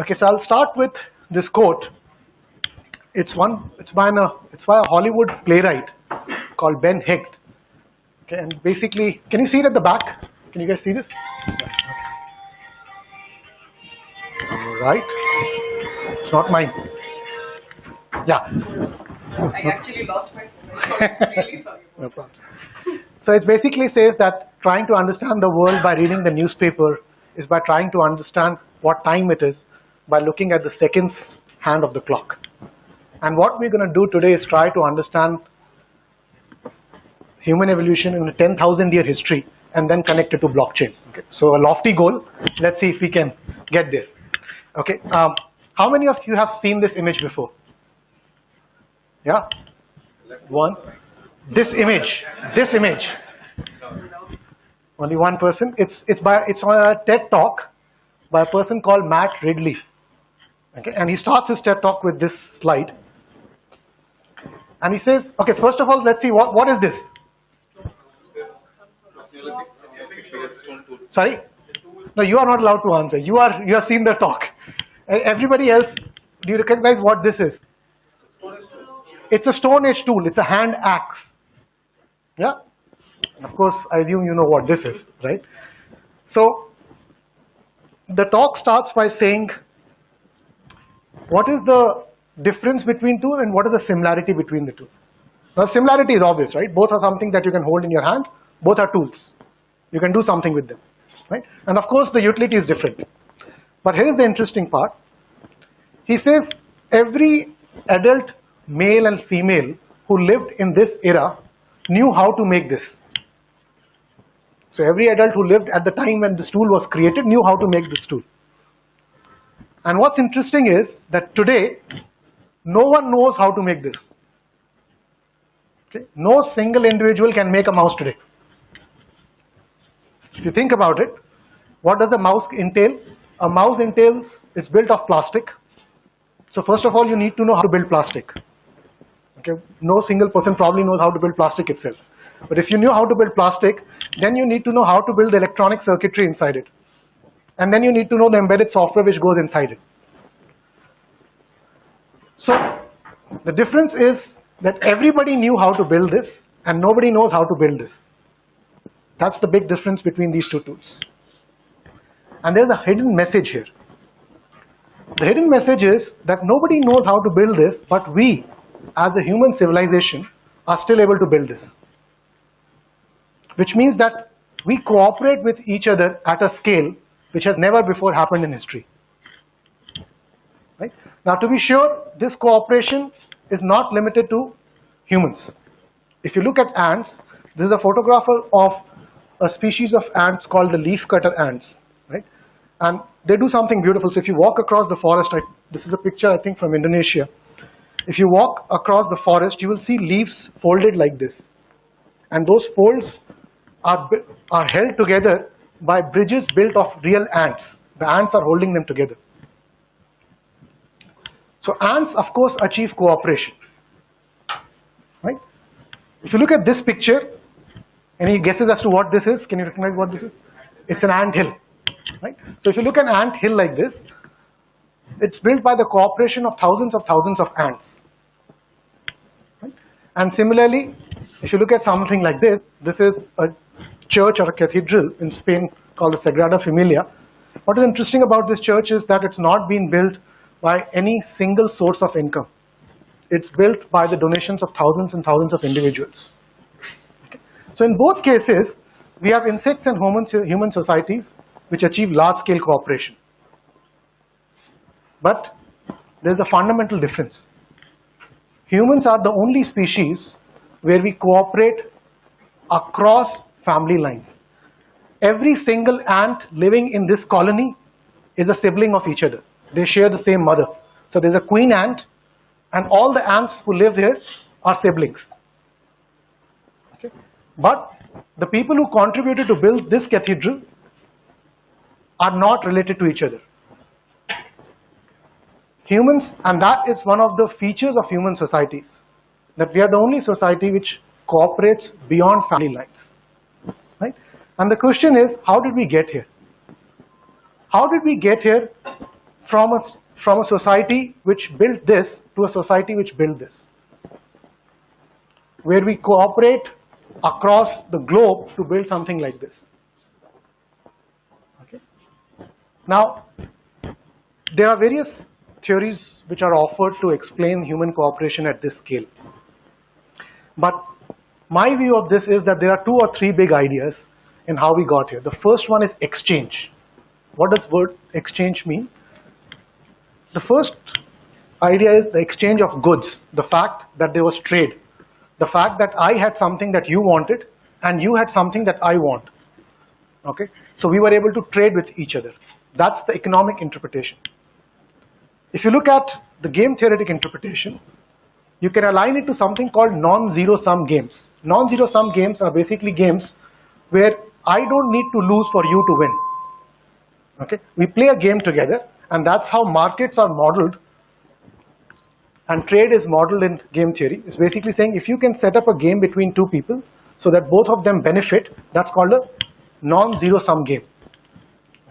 Okay, so I'll start with this quote. It's by a Hollywood playwright called Ben Hecht. Okay, and basically, can you see it at the back? Can you guys see this? Yeah. All right. It's not mine. Yeah. I actually lost my phone. Really sorry. No problem. So it basically says that trying to understand the world by reading the newspaper is by trying to understand what time it is by looking at the seconds hand of the clock. And what we're going to do today is try to understand human evolution in a 10,000-year history and then connect it to blockchain. Okay. So a lofty goal. Let's see if we can get there. Okay. How many of you have seen this image before? Yeah? One. This image. Only one person. It's on a TED talk by a person called Matt Ridley. Okay, and he starts his TED talk with this slide. And he says, okay, first of all, let's see what is this? Sorry? No, you are not allowed to answer. You have seen the talk. Everybody else, do you recognize what this is? It's a Stone Age tool. It's a hand axe. Yeah? And of course, I assume you know what this is, right? So, the talk starts by saying, what is the difference between two and what is the similarity between the two? Now, similarity is obvious, right? Both are something that you can hold in your hand. Both are tools. You can do something with them, right? And of course, the utility is different. But here is the interesting part. He says, every adult male and female who lived in this era knew how to make this. So every adult who lived at the time when this tool was created knew how to make this tool. And what's interesting is that today, no one knows how to make this. Okay? No single individual can make a mouse today. If you think about it, what does a mouse entail? A mouse entails, it's built of plastic. So first of all, you need to know how to build plastic. Okay? No single person probably knows how to build plastic itself. But if you knew how to build plastic, then you need to know how to build the electronic circuitry inside it. And then you need to know the embedded software which goes inside it. So the difference is that everybody knew how to build this and nobody knows how to build this. That's the big difference between these two tools. And there's a hidden message here. The hidden message is that nobody knows how to build this, but we, as a human civilization, are still able to build this. Which means that we cooperate with each other at a scale which has never before happened in history. Right? Now, to be sure, this cooperation is not limited to humans. If you look at ants, this is a photograph of a species of ants called the leafcutter ants. Right? And they do something beautiful. So if you walk across the forest, this is a picture I think from Indonesia. If you walk across the forest, you will see leaves folded like this. And those folds are held together by bridges built of real ants. The ants are holding them together. So ants, of course, achieve cooperation. Right? If you look at this picture, any guesses as to what this is? Can you recognize what this is? It's an ant hill. Right? So if you look at an ant hill like this, it's built by the cooperation of thousands of ants. Right? And similarly, if you look at something like this, this is a church or a cathedral in Spain called the Sagrada Familia. What is interesting about this church is that it's not been built by any single source of income. It's built by the donations of thousands and thousands of individuals. Okay. So in both cases, we have insects and human societies which achieve large-scale cooperation. But there's a fundamental difference. Humans are the only species where we cooperate across family lines. Every single ant living in this colony is a sibling of each other. They share the same mother. So there's a queen ant, and all the ants who live here are siblings. Okay? But the people who contributed to build this cathedral are not related to each other. Humans, and that is one of the features of human societies, that we are the only society which cooperates beyond family lines. Right? And the question is, how did we get here? How did we get here from a society which built this to a society which built this, where we cooperate across the globe to build something like this. Okay. Now, there are various theories which are offered to explain human cooperation at this scale. But my view of this is that there are 2 or 3 big ideas in how we got here. The first one is exchange. What does word exchange mean? The first idea is the exchange of goods, the fact that there was trade, the fact that I had something that you wanted and you had something that I want. Okay, so we were able to trade with each other. That's the economic interpretation. If you look at the game theoretic interpretation, you can align it to something called non-zero sum games. Non-zero sum games are basically games where I don't need to lose for you to win. Okay, we play a game together, and that's how markets are modeled and trade is modeled in game theory. It's basically saying if you can set up a game between 2 people so that both of them benefit, that's called a non-zero sum game.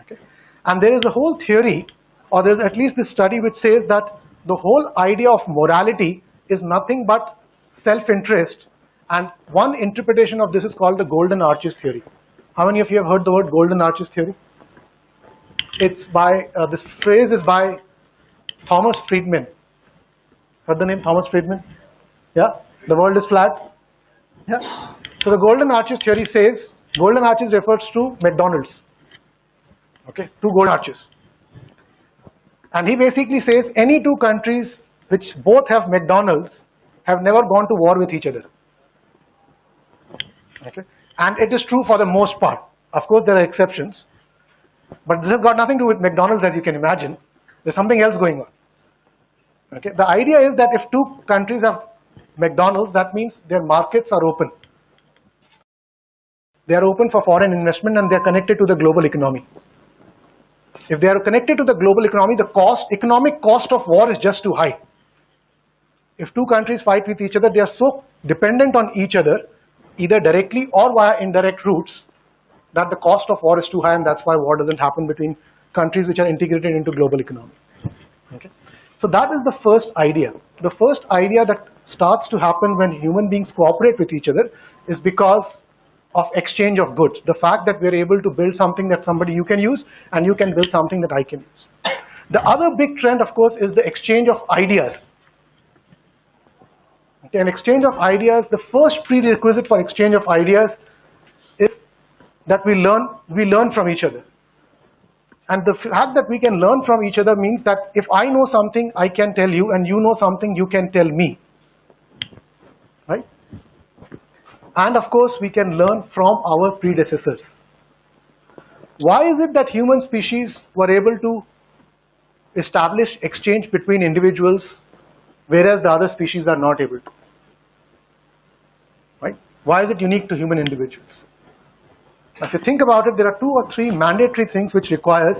Okay, and there is a whole theory, or there's at least this study which says that the whole idea of morality is nothing but self-interest, and one interpretation of this is called the golden arches theory. How many of you have heard the word golden arches theory? It's by, this phrase is by Thomas Friedman. Heard the name Thomas Friedman? Yeah? The world is flat? Yeah? So the golden arches theory says, golden arches refers to McDonald's. Okay, 2 golden arches. And he basically says any 2 countries which both have McDonald's have never gone to war with each other. Okay, and it is true for the most part. Of course, there are exceptions, but this has got nothing to do with McDonald's, as you can imagine. There's something else going on. Okay, the idea is that if 2 countries have McDonald's, that means their markets are open. They are open for foreign investment and they are connected to the global economy. If they are connected to the global economy, the economic cost of war is just too high. If 2 countries fight with each other, they are so dependent on each other, either directly or via indirect routes, that the cost of war is too high, and that's why war doesn't happen between countries which are integrated into global economy. Okay, so that is the first idea. The first idea that starts to happen when human beings cooperate with each other is because of exchange of goods. The fact that we're able to build something that somebody you can use, and you can build something that I can use. The other big trend, of course, is the exchange of ideas. Okay, an exchange of ideas, the first prerequisite for exchange of ideas is that we learn from each other. And the fact that we can learn from each other means that if I know something, I can tell you, and you know something, you can tell me. Right? And of course, we can learn from our predecessors. Why is it that human species were able to establish exchange between individuals, whereas the other species are not able to? Right? Why is it unique to human individuals? If you think about it, there are 2 or 3 mandatory things which requires,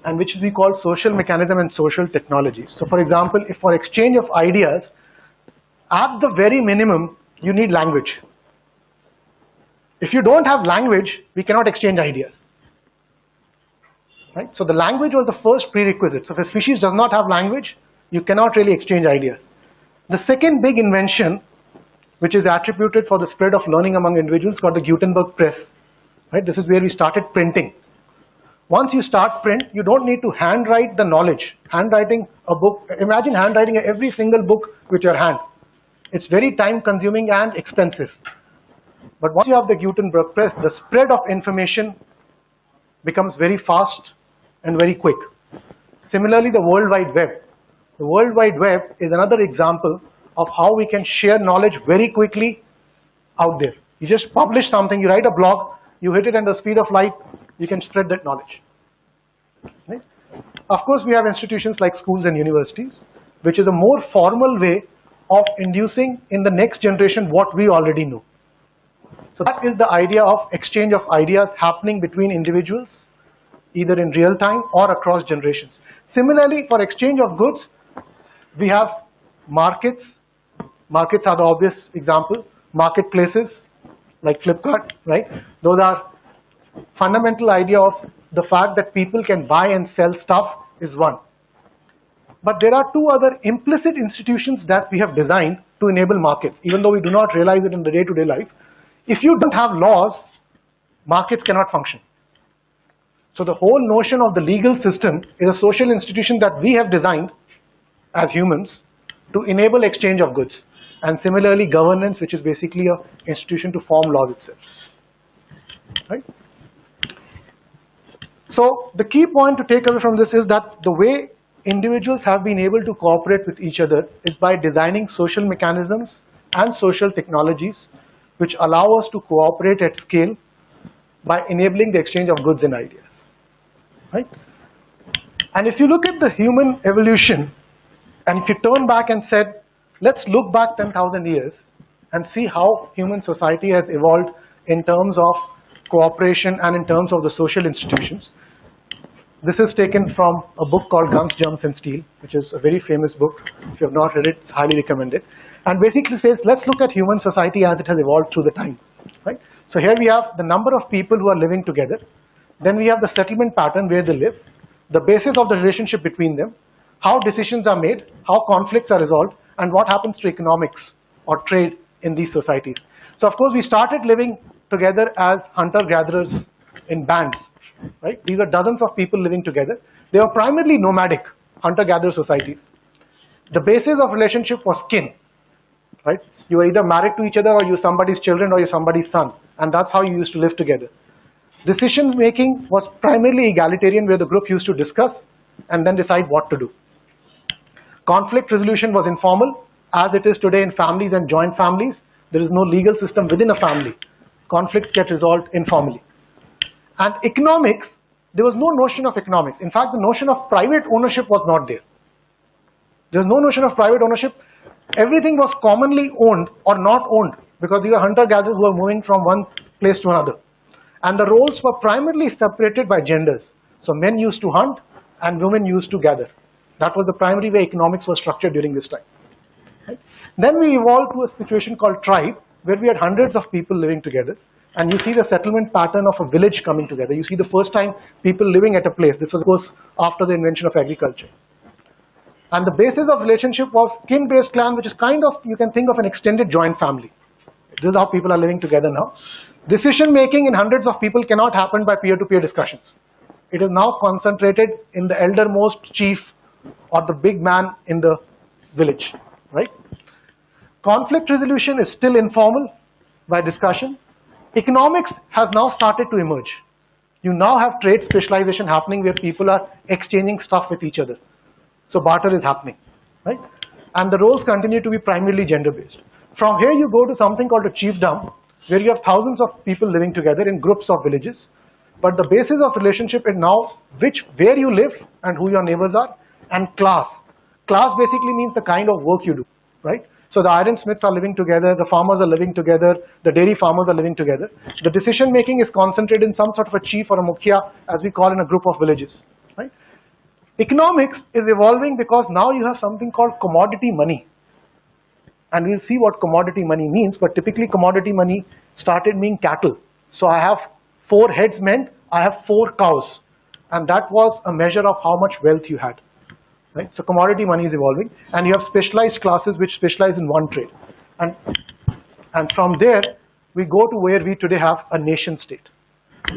and which we call social mechanism and social technologies. So for example, if for exchange of ideas, at the very minimum, you need language. If you don't have language, we cannot exchange ideas. Right? So the language was the first prerequisite. So if a species does not have language, you cannot really exchange ideas. The second big invention, which is attributed for the spread of learning among individuals, called the Gutenberg Press. Right? This is where we started printing. Once you start print, you don't need to handwrite the knowledge. Handwriting a book, imagine handwriting every single book with your hand. It's very time consuming and expensive. But once you have the Gutenberg Press, the spread of information becomes very fast and very quick. Similarly, the World Wide Web. The World Wide Web is another example of how we can share knowledge very quickly out there. You just publish something, you write a blog, you hit it at the speed of light, you can spread that knowledge. Right? Of course, we have institutions like schools and universities, which is a more formal way of inducing in the next generation what we already know. So that is the idea of exchange of ideas happening between individuals, either in real time or across generations. Similarly, for exchange of goods, we have markets. Markets are the obvious example. Marketplaces like Flipkart, right? Those are fundamental idea of the fact that people can buy and sell stuff is one. But there are two other implicit institutions that we have designed to enable markets, even though we do not realize it in the day-to-day life. If you don't have laws, markets cannot function. So the whole notion of the legal system is a social institution that we have designed as humans to enable exchange of goods. And similarly, governance, which is basically an institution to form laws itself. Right? So the key point to take away from this is that the way individuals have been able to cooperate with each other is by designing social mechanisms and social technologies which allow us to cooperate at scale by enabling the exchange of goods and ideas. Right? And if you look at the human evolution, and if you turn back and said, let's look back 10,000 years and see how human society has evolved in terms of cooperation and in terms of the social institutions. This is taken from a book called Guns, Germs and Steel, which is a very famous book. If you have not read it, it's highly recommended. And basically says, let's look at human society as it has evolved through the time. Right? So here we have the number of people who are living together. Then we have the settlement pattern where they live, the basis of the relationship between them, how decisions are made, how conflicts are resolved, and what happens to economics or trade in these societies. So of course we started living together as hunter-gatherers in bands. Right? These are dozens of people living together. They were primarily nomadic hunter-gatherer societies. The basis of relationship was kin. Right? You were either married to each other or you're somebody's children or you're somebody's son. And that's how you used to live together. Decision making was primarily egalitarian, where the group used to discuss and then decide what to do. Conflict resolution was informal, as it is today in families and joint families. There is no legal system within a family. Conflicts get resolved informally. And economics, there was no notion of economics. In fact, the notion of private ownership was not there. There was no notion of private ownership. Everything was commonly owned or not owned, because these are hunter-gatherers who were moving from one place to another. And the roles were primarily separated by genders. So men used to hunt and women used to gather. That was the primary way economics was structured during this time. Right? Then we evolved to a situation called tribe, where we had hundreds of people living together. And you see the settlement pattern of a village coming together. You see the first time people living at a place. This was, of course, after the invention of agriculture. And the basis of relationship was kin-based clan, which is kind of, you can think of an extended joint family. This is how people are living together now. Decision making in hundreds of people cannot happen by peer-to-peer discussions. It is now concentrated in the eldermost chief or the big man in the village, right? Conflict resolution is still informal by discussion. Economics has now started to emerge. You now have trade specialization happening where people are exchanging stuff with each other. So barter is happening, right? And the roles continue to be primarily gender-based. From here you go to something called a chiefdom, where you have thousands of people living together in groups of villages. But the basis of relationship is now where you live and who your neighbors are, and class. Class basically means the kind of work you do, right? So the ironsmiths are living together, the farmers are living together, the dairy farmers are living together. The decision making is concentrated in some sort of a chief or a mukhya, as we call in a group of villages, right? Economics is evolving because now you have something called commodity money. And we'll see what commodity money means, but typically commodity money started meaning cattle. So I have 4 heads meant I have 4 cows. And that was a measure of how much wealth you had. Right? So commodity money is evolving, and you have specialized classes which specialize in one trade. And from there, we go to where we today have a nation state,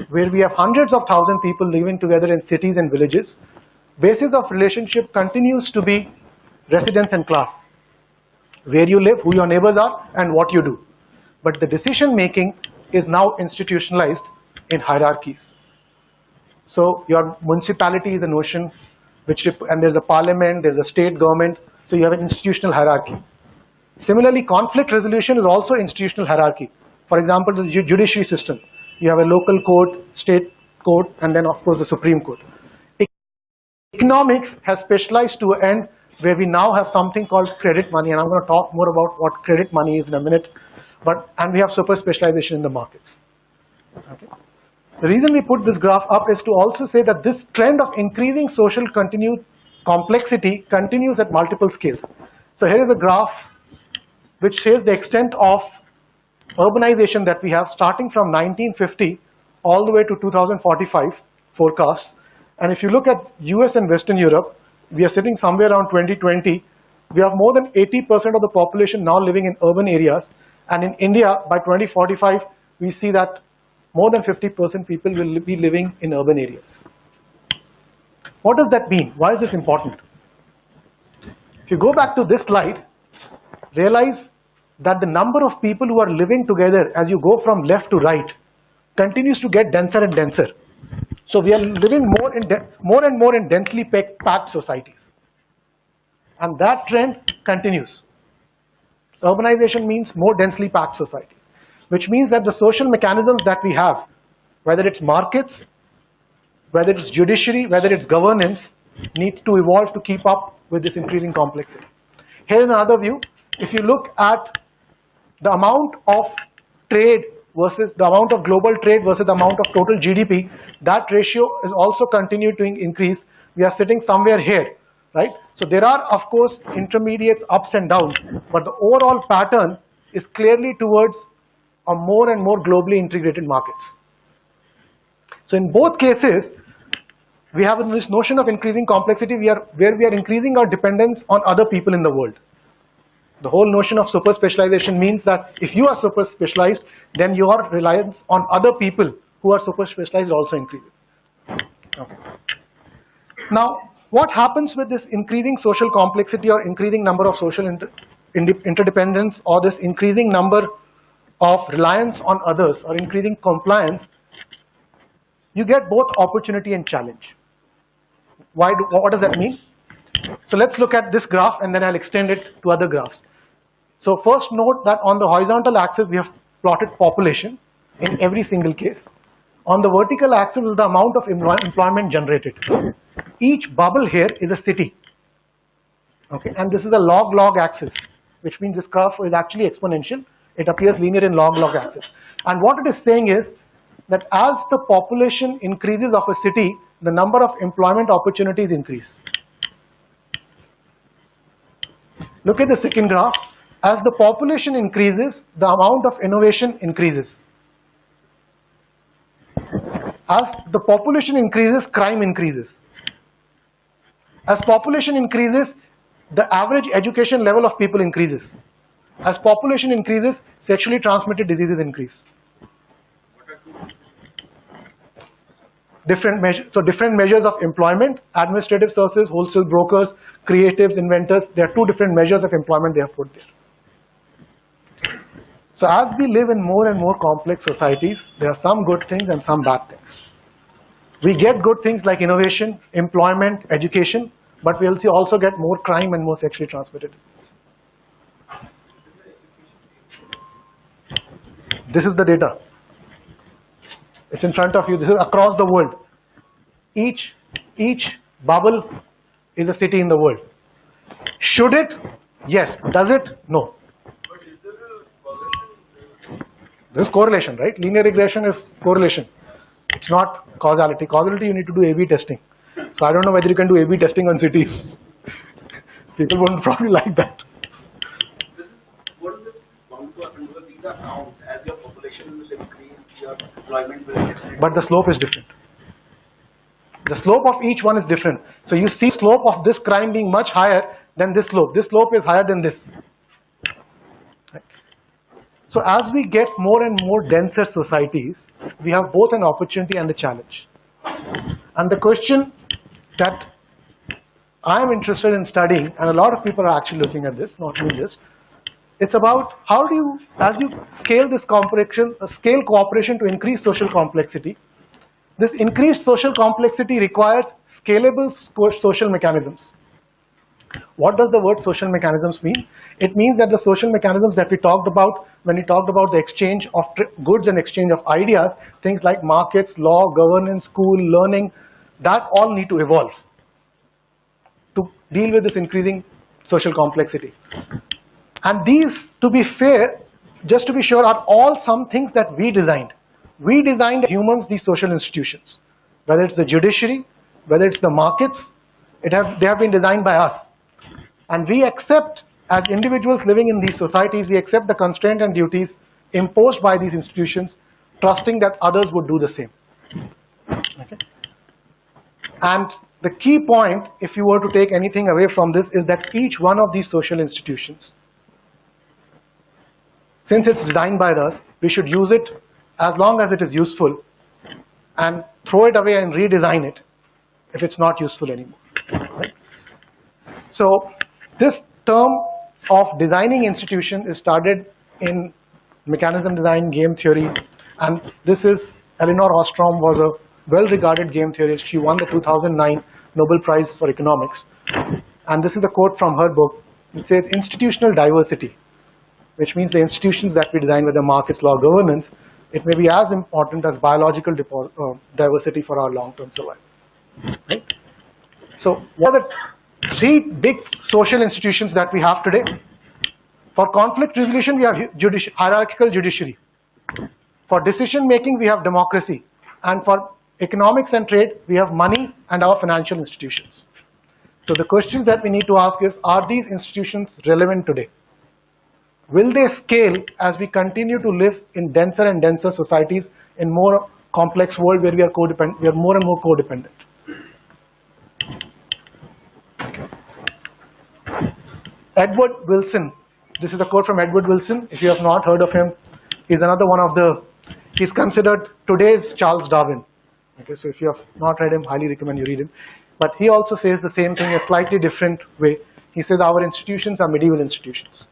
where we have hundreds of thousands of people living together in cities and villages. Basis of relationship continues to be residence and class. Where you live, who your neighbors are, and what you do. But the decision making is now institutionalized in hierarchies. So your municipality is a notion, and there's a parliament, there's a state government, so you have an institutional hierarchy. Similarly, conflict resolution is also institutional hierarchy. For example, the judiciary system. You have a local court, state court, and then of course the Supreme Court. Economics has specialized to an end where we now have something called credit money, and I'm going to talk more about what credit money is in a minute. And we have super specialization in the markets. Okay. The reason we put this graph up is to also say that this trend of increasing social complexity continues at multiple scales. So here is a graph which shows the extent of urbanization that we have starting from 1950 all the way to 2045 forecasts. And if you look at US and Western Europe, we are sitting somewhere around 2020. We have more than 80% of the population now living in urban areas. And in India, by 2045, we see that more than 50% people will be living in urban areas. What does that mean? Why is this important? If you go back to this slide, realize that the number of people who are living together as you go from left to right continues to get denser and denser. So we are living more and more in densely packed societies. And that trend continues. Urbanization means more densely packed society, which means that the social mechanisms that we have, whether it's markets, whether it's judiciary, whether it's governance, needs to evolve to keep up with this increasing complexity. Here's another view. If you look at the amount of trade versus the amount of global trade versus the amount of total GDP, that ratio is also continuing to increase. We are sitting somewhere here, right? So there are, of course, intermediate ups and downs, but the overall pattern is clearly towards a more and more globally integrated markets. So in both cases, we have this notion of increasing complexity where we are increasing our dependence on other people in the world. The whole notion of super specialization means that if you are super specialized, then your reliance on other people who are super specialized also increases. Okay. Now, what happens with this increasing social complexity or increasing number of social interdependence, or this increasing number of reliance on others or increasing compliance? You get both opportunity and challenge. What does that mean? So let's look at this graph and then I'll extend it to other graphs. So first note that on the horizontal axis we have plotted population in every single case. On the vertical axis is the amount of employment generated. Each bubble here is a city. Okay, and this is a log axis, which means this curve is actually exponential. It appears linear in log axis. And what it is saying is that as the population increases of a city, the number of employment opportunities increase. Look at the second graph. As the population increases, the amount of innovation increases. As the population increases, crime increases. As population increases, the average education level of people increases. As population increases, sexually transmitted diseases increase. Different measures of employment, administrative services, wholesale brokers, creatives, inventors, there are two different measures of employment they have put there. So as we live in more and more complex societies, there are some good things and some bad things. We get good things like innovation, employment, education, but we'll also get more crime and more sexually transmitted. This is the data. It's in front of you. This is across the world. Each bubble is a city in the world. Should it? Yes. Does it? No. But is there a correlation? There's correlation, right? Linear regression is correlation. It's not causality. Causality, you need to do A/B testing. So I don't know whether you can do A/B testing on cities. People won't probably like that. What is this bound to happen? Because these are counts. As your population will increase, your employment will increase. But the slope is different. The slope of each one is different. So you see slope of this crime being much higher than this slope. This slope is higher than this. Right? So as we get more and more denser societies, we have both an opportunity and a challenge. And the question that I am interested in studying, and a lot of people are actually looking at this, not me just, it's about how do you, as you scale this scale cooperation to increase social complexity, this increased social complexity requires scalable social mechanisms. What does the word social mechanisms mean? It means that the social mechanisms that we talked about when we talked about the exchange of goods and exchange of ideas, things like markets, law, governance, school, learning, that all need to evolve to deal with this increasing social complexity. And these, to be fair, just to be sure, are all some things that we designed. We designed humans these social institutions, whether it's the judiciary, whether it's the markets, they have been designed by us. And we accept, as individuals living in these societies, we accept the constraints and duties imposed by these institutions trusting that others would do the same. Okay? And the key point, if you were to take anything away from this, is that each one of these social institutions, since it's designed by us, we should use it as long as it is useful and throw it away and redesign it if it's not useful anymore. Right? So this term of designing institution is started in mechanism design, game theory, and this is Elinor Ostrom was a well-regarded game theorist. She won the 2009 Nobel Prize for Economics, and this is a quote from her book. It says, institutional diversity, which means the institutions that we design, whether markets, law, governance, it may be as important as biological diversity for our long-term survival. Right? So what are the three big social institutions that we have today? For conflict resolution, we have hierarchical judiciary. For decision making, we have democracy. And for economics and trade, we have money and our financial institutions. So the questions that we need to ask is, are these institutions relevant today? Will they scale as we continue to live in denser and denser societies in more complex world where we are codependent, we are more and more codependent? Edward Wilson, this is a quote from Edward Wilson. If you have not heard of him, he's another one of the, he's considered today's Charles Darwin. Okay, so if you have not read him, highly recommend you read him. But he also says the same thing in a slightly different way. He says our institutions are medieval institutions.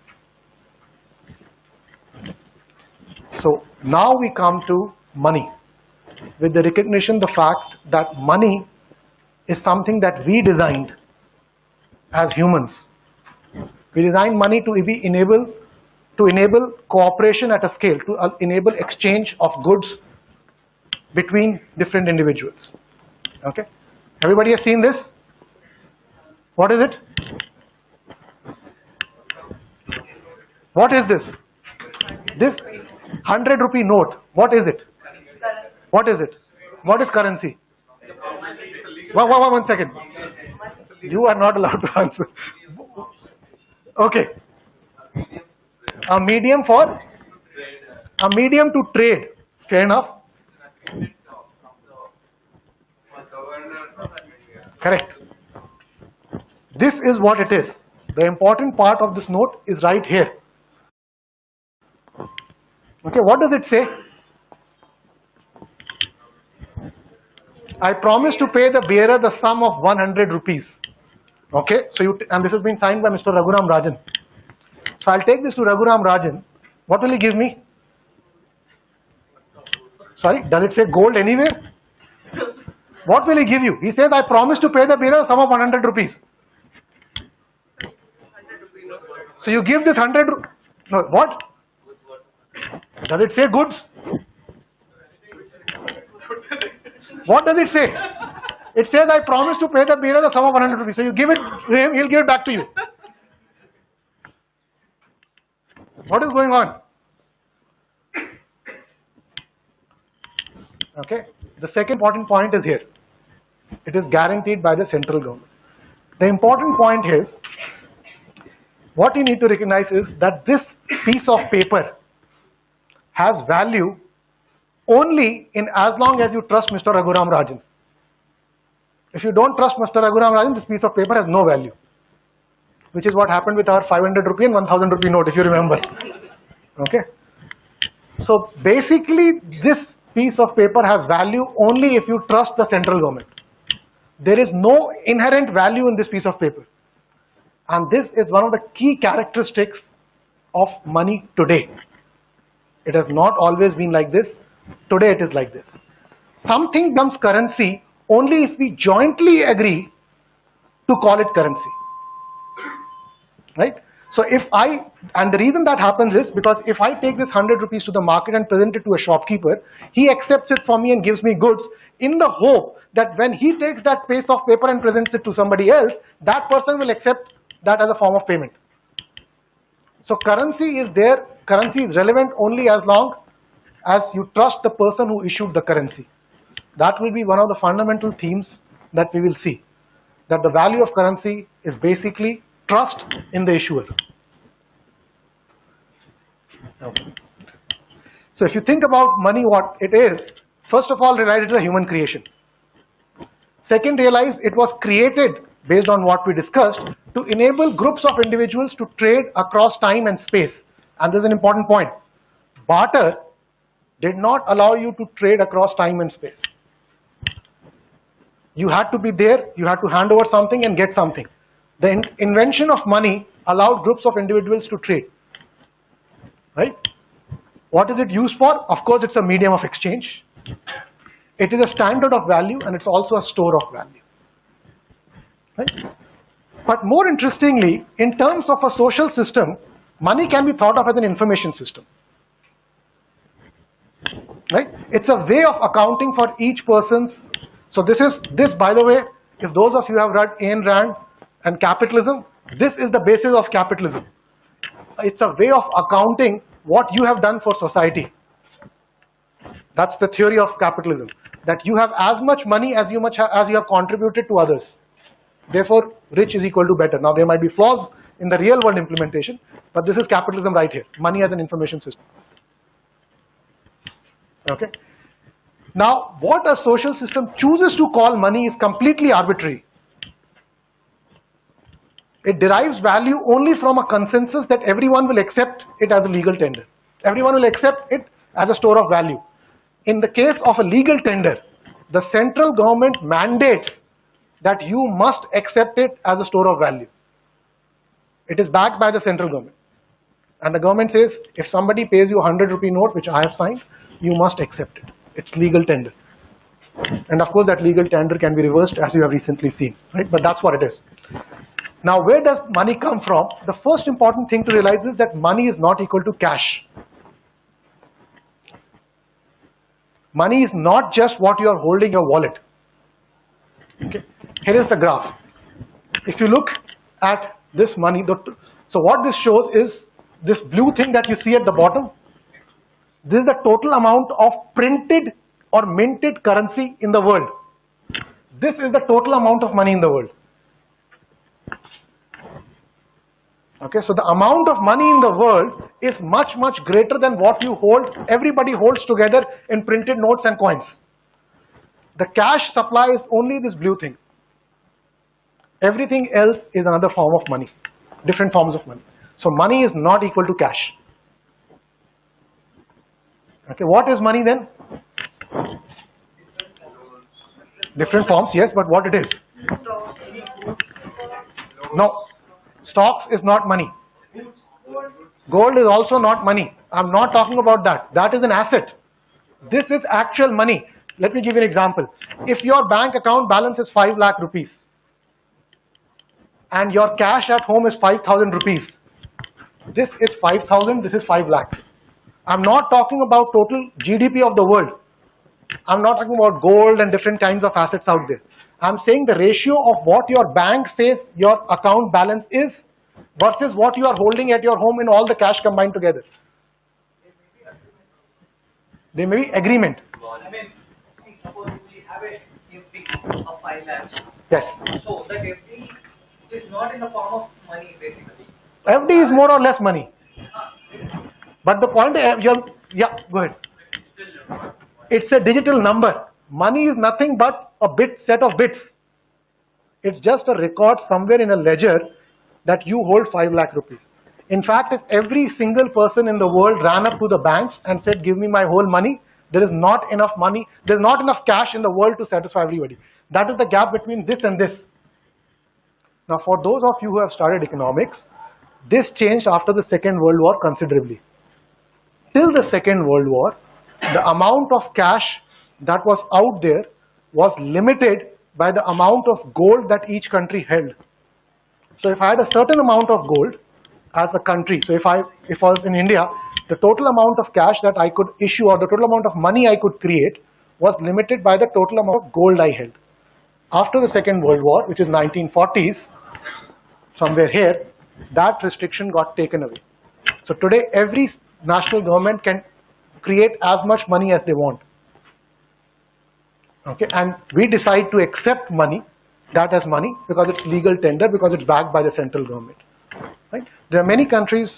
So now we come to money, with the recognition, the fact that money is something that we designed as humans. We designed money to enable cooperation at a scale, to enable exchange of goods between different individuals. Okay? Everybody has seen this? What is it? What is this? This 100 rupee note. What is it? What is it? What is currency? One second. You are not allowed to answer. Okay. A medium to trade. Fair enough. Correct. This is what it is. The important part of this note is right here. Okay, what does it say? I promise to pay the bearer the sum of 100 rupees. Okay, so and this has been signed by Mr. Raghuram Rajan. So I'll take this to Raghuram Rajan. What will he give me? Sorry, does it say gold anywhere? What will he give you? He says, I promise to pay the bearer the sum of 100 rupees. So you give this 100, no, what? Does it say goods? What does it say? It says, I promise to pay the bearer the sum of 100 rupees. So you give it to him, he'll give it back to you. What is going on? Okay. The second important point is here. It is guaranteed by the central government. The important point here, what you need to recognize is that this piece of paper has value only in as long as you trust Mr. Raghuram Rajan. If you don't trust Mr. Raghuram Rajan, this piece of paper has no value. Which is what happened with our 500 rupee and 1000 rupee note, if you remember. Okay. So basically, this piece of paper has value only if you trust the central government. There is no inherent value in this piece of paper. And this is one of the key characteristics of money today. It has not always been like this. Today it is like this. Something becomes currency only if we jointly agree to call it currency. Right? So and the reason that happens is because if I take this 100 rupees to the market and present it to a shopkeeper, he accepts it from me and gives me goods in the hope that when he takes that piece of paper and presents it to somebody else, that person will accept that as a form of payment. So currency is there, currency is relevant only as long as you trust the person who issued the currency. That will be one of the fundamental themes that we will see. That the value of currency is basically trust in the issuer. Okay. So if you think about money, what it is, first of all, realize it is a human creation. Second, realize it was created based on what we discussed to enable groups of individuals to trade across time and space. And this is an important point. Barter did not allow you to trade across time and space. You had to be there, you had to hand over something and get something. The invention of money allowed groups of individuals to trade. Right? What is it used for? Of course, it's a medium of exchange. It is a standard of value and it's also a store of value. Right? But more interestingly, in terms of a social system, money can be thought of as an information system. Right? It's a way of accounting for each person's. So this, by the way, if those of you have read Ayn Rand and Capitalism, this is the basis of capitalism. It's a way of accounting what you have done for society. That's the theory of capitalism. That you have as much money as you have contributed to others. Therefore, rich is equal to better. Now, there might be flaws in the real world implementation, but this is capitalism right here. Money as an information system. Okay. Now, what a social system chooses to call money is completely arbitrary. It derives value only from a consensus that everyone will accept it as a legal tender. Everyone will accept it as a store of value. In the case of a legal tender, the central government mandates that you must accept it as a store of value. It is backed by the central government. And the government says, if somebody pays you a 100 rupee note, which I have signed, you must accept it. It's legal tender. And of course, that legal tender can be reversed, as you have recently seen, right? But that's what it is. Now, where does money come from? The first important thing to realize is that money is not equal to cash. Money is not just what you are holding in your wallet. Okay. Here is the graph. If you look at this money, so what this shows is this blue thing that you see at the bottom. This is the total amount of printed or minted currency in the world. This is the total amount of money in the world. Okay, so the amount of money in the world is much, much greater than what you hold, everybody holds together in printed notes and coins. The cash supply is only this blue thing. Everything else is another form of money, different forms of money. So money is not equal to cash. Okay, what is money then? Different forms, yes, but what it is? No, stocks is not money. Gold is also not money. I'm not talking about that. That is an asset. This is actual money. Let me give you an example. If your bank account balance is 5 lakh rupees and your cash at home is 5,000 rupees, this is 5,000, this is 5 lakhs. I'm not talking about total GDP of the world. I'm not talking about gold and different kinds of assets out there. I'm saying the ratio of what your bank says your account balance is versus what you are holding at your home in all the cash combined together. There may be agreement. I mean, suppose we have a FD of 5 lakhs. Yes. So that FD is not in the form of money basically. FD is more or less money. But the point, yeah, go ahead. It's a digital number. Money is nothing but a set of bits. It's just a record somewhere in a ledger that you hold 5 lakh rupees. In fact, if every single person in the world ran up to the banks and said, give me my whole money, there is not enough money, there's not enough cash in the world to satisfy everybody. That is the gap between this and this. Now, for those of you who have studied economics, this changed after the Second World War considerably. Till the Second World War, the amount of cash that was out there was limited by the amount of gold that each country held. So if I had a certain amount of gold as a country, so if I was in India, the total amount of cash that I could issue or the total amount of money I could create was limited by the total amount of gold I held. After the Second World War, which is 1940s, somewhere here, that restriction got taken away. So today every national government can create as much money as they want. Okay, and we decide to accept money, that as money, because it's legal tender, because it's backed by the central government. Right? There are many countries,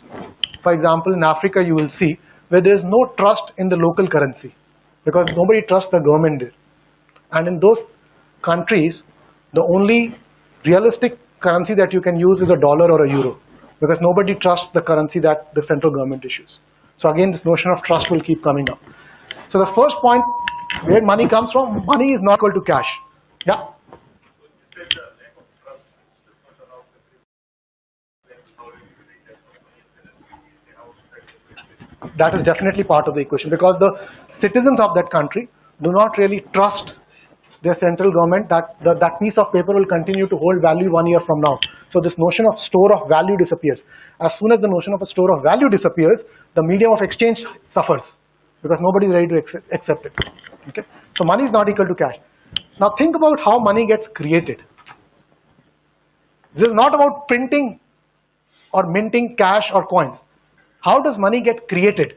for example, in Africa you will see, where there is no trust in the local currency because nobody trusts the government there. And in those countries, the only realistic currency that you can use is a dollar or a euro because nobody trusts the currency that the central government issues. So again, this notion of trust will keep coming up. So the first point, where money comes from, money is not equal to cash. Yeah? That is definitely part of the equation because the citizens of that country do not really trust their central government that that piece of paper will continue to hold value 1 year from now. So this notion of store of value disappears. As soon as the notion of a store of value disappears, the medium of exchange suffers because nobody is ready to accept it. Okay? So money is not equal to cash. Now think about how money gets created. This is not about printing or minting cash or coins. How does money get created?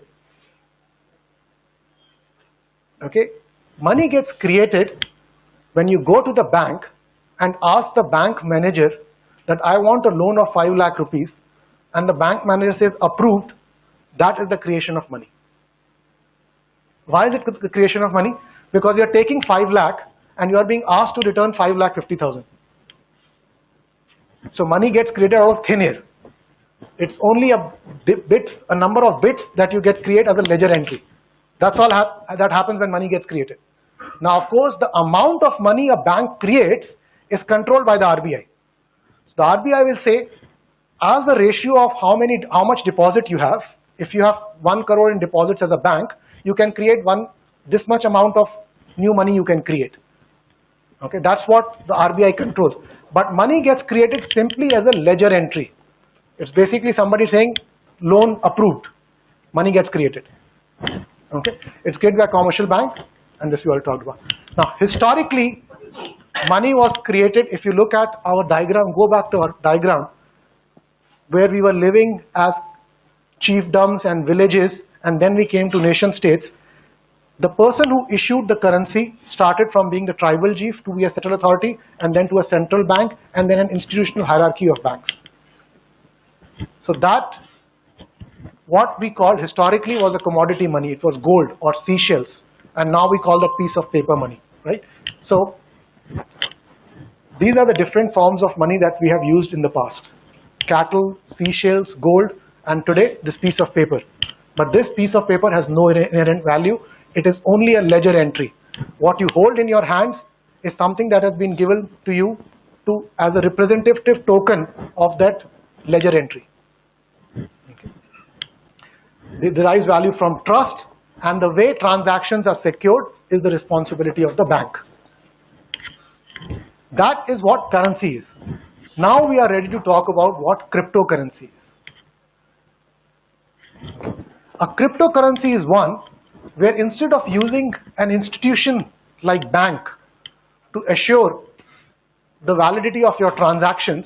Okay, money gets created when you go to the bank and ask the bank manager that I want a loan of 5 lakh rupees and the bank manager says approved. That is the creation of money. Why is it the creation of money? Because you are taking 5 lakh and you are being asked to return 5 lakh 50,000. So money gets created out of thin air. It's only a number of bits that you get create as a ledger entry. That's all that happens when money gets created. Now, of course, the amount of money a bank creates is controlled by the RBI. So the RBI will say, as the ratio of how much deposit you have, if you have 1 crore in deposits as a bank, you can create this much amount of new money you can create. Okay, that's what the RBI controls. But money gets created simply as a ledger entry. It's basically somebody saying loan approved. Money gets created. Okay, it's created by a commercial bank, and this we all talked about. Now, historically, money was created. If you look at our diagram, go back to our diagram, where we were living as chiefdoms and villages, and then we came to nation states. The person who issued the currency started from being the tribal chief to be a central authority, and then to a central bank, and then an institutional hierarchy of banks. So that, what we called historically was a commodity money. It was gold or seashells, and now we call that piece of paper money, right? So these are the different forms of money that we have used in the past: cattle, seashells, gold, and today this piece of paper. But this piece of paper has no inherent value. It is only a ledger entry. What you hold in your hands is something that has been given to you as a representative token of that ledger entry. Okay. It derives value from trust, and the way transactions are secured is the responsibility of the bank. That is what currency is. Now we are ready to talk about what cryptocurrency is. A cryptocurrency is one where instead of using an institution like bank to assure the validity of your transactions,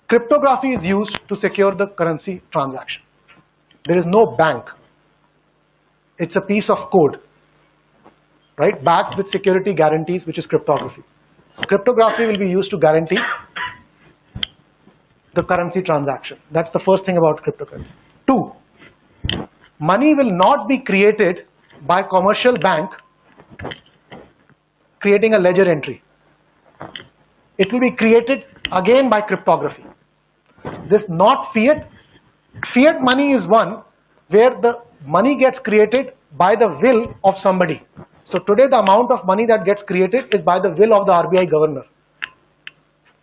cryptography is used to secure the currency transaction. There is no bank. It's a piece of code, right, backed with security guarantees, which is cryptography. Cryptography will be used to guarantee the currency transaction. That's the first thing about cryptocurrency. 2, money will not be created by commercial bank creating a ledger entry. It will be created again by cryptography. This not fiat. Fiat money is one where the money gets created by the will of somebody. So today the amount of money that gets created is by the will of the RBI governor.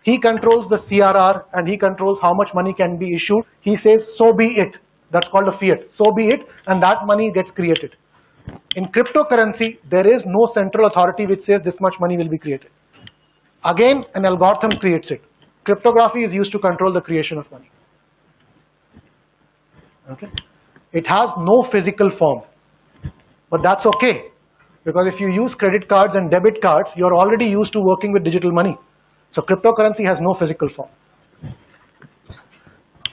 He controls the CRR and he controls how much money can be issued. He says, so be it. That's called a fiat. So be it, and that money gets created. In cryptocurrency, there is no central authority which says this much money will be created. Again, an algorithm creates it. Cryptography is used to control the creation of money. Okay? It has no physical form, but that's okay, because if you use credit cards and debit cards, you're already used to working with digital money. So cryptocurrency has no physical form.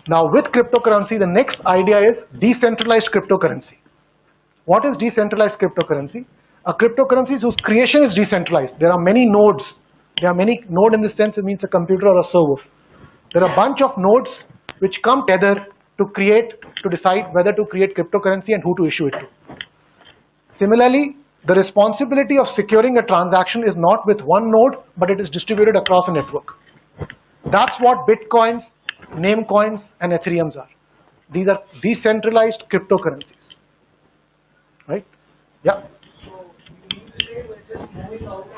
Now with cryptocurrency, the next idea is decentralized cryptocurrency. What is decentralized cryptocurrency? A cryptocurrency whose creation is decentralized. There are many nodes. There are many nodes in this sense. It means a computer or a server. There are a bunch of nodes which come together to to decide whether to create cryptocurrency and who to issue it to. Similarly, the responsibility of securing a transaction is not with one node, but it is distributed across a network. That's what Bitcoins, Namecoins, and Ethereums are. These are decentralized cryptocurrencies. Right? Yeah. So you mean to say we're just moving out of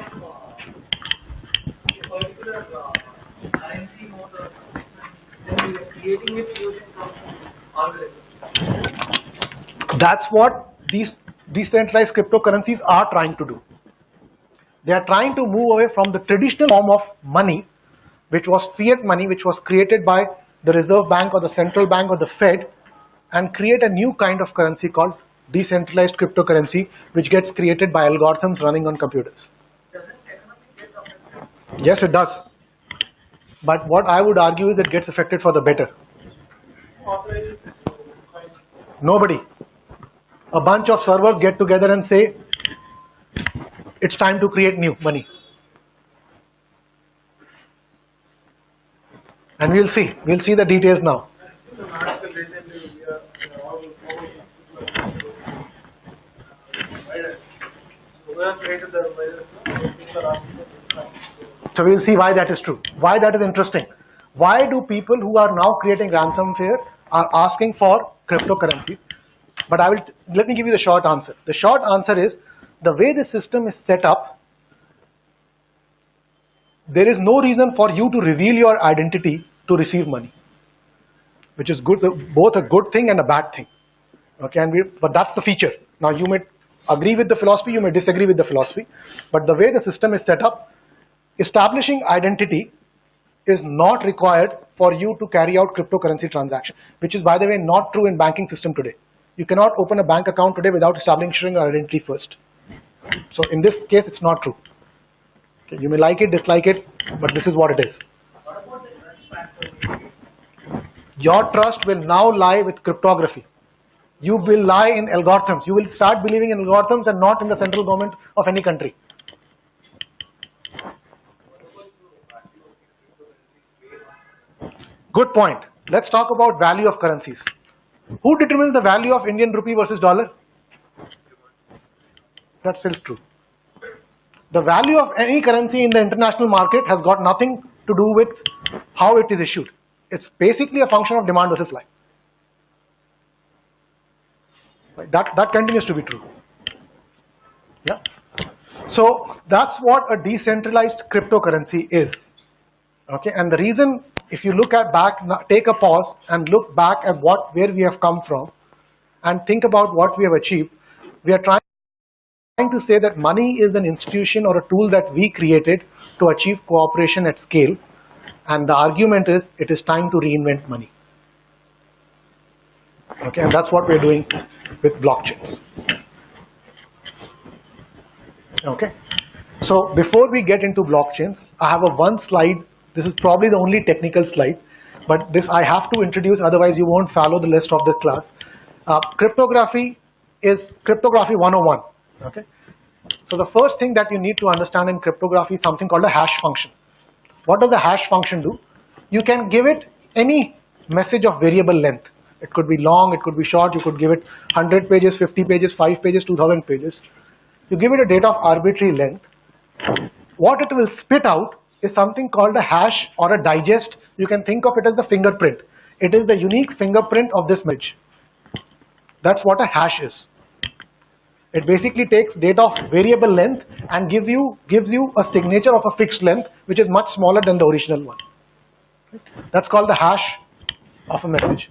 a particular currency mode or something, then we are creating it using some algorithm. That's what these decentralized cryptocurrencies are trying to do. They are trying to move away from the traditional form of money, which was fiat money, which was created by the Reserve Bank or the Central Bank or the Fed, and create a new kind of currency called decentralized cryptocurrency, which gets created by algorithms running on computers. Doesn't economy get affected? Yes, it does. But what I would argue is it gets affected for the better. Nobody. A bunch of servers get together and say, it's time to create new money. And we'll see the details now. So we'll see why that is true, why that is interesting. Why do people who are now creating ransomware are asking for cryptocurrency? But let me give you the short answer. The short answer is, the way the system is set up, there is no reason for you to reveal your identity to receive money, which is good, both a good thing and a bad thing. Okay, but that's the feature. Now you may agree with the philosophy, you may disagree with the philosophy, but the way the system is set up, establishing identity is not required for you to carry out cryptocurrency transaction, which is, by the way, not true in banking system today. You cannot open a bank account today without establishing your identity first. So in this case, it's not true. Okay, you may like it, dislike it, but this is what it is. What about the trust factor? Your trust will now lie with cryptography. You will lie in algorithms. You will start believing in algorithms and not in the central government of any country. Good point. Let's talk about value of currencies. Who determines the value of Indian rupee versus dollar? That's still true. The value of any currency in the international market has got nothing to do with how it is issued. It's basically a function of demand versus supply. Right? That continues to be true. Yeah. So that's what a decentralized cryptocurrency is. Okay, and the reason, if you look at back, take a pause and look back at where we have come from and think about what we have achieved, we are trying to say that money is an institution or a tool that we created to achieve cooperation at scale, and the argument is it is time to reinvent money. Okay, and that's what we're doing with blockchains. Okay, so before we get into blockchains, I have one slide. This is probably the only technical slide, but this I have to introduce, otherwise you won't follow the rest of the class. Cryptography is Cryptography 101. Okay, so the first thing that you need to understand in cryptography is something called a hash function. What does the hash function do? You can give it any message of variable length. It could be long, it could be short, you could give it 100 pages, 50 pages, 5 pages, 2000 pages. You give it a data of arbitrary length. What it will spit out is something called a hash or a digest. You can think of it as the fingerprint. It is the unique fingerprint of this message. That's what a hash is. It basically takes data of variable length and gives you a signature of a fixed length, which is much smaller than the original one. That's called the hash of a message.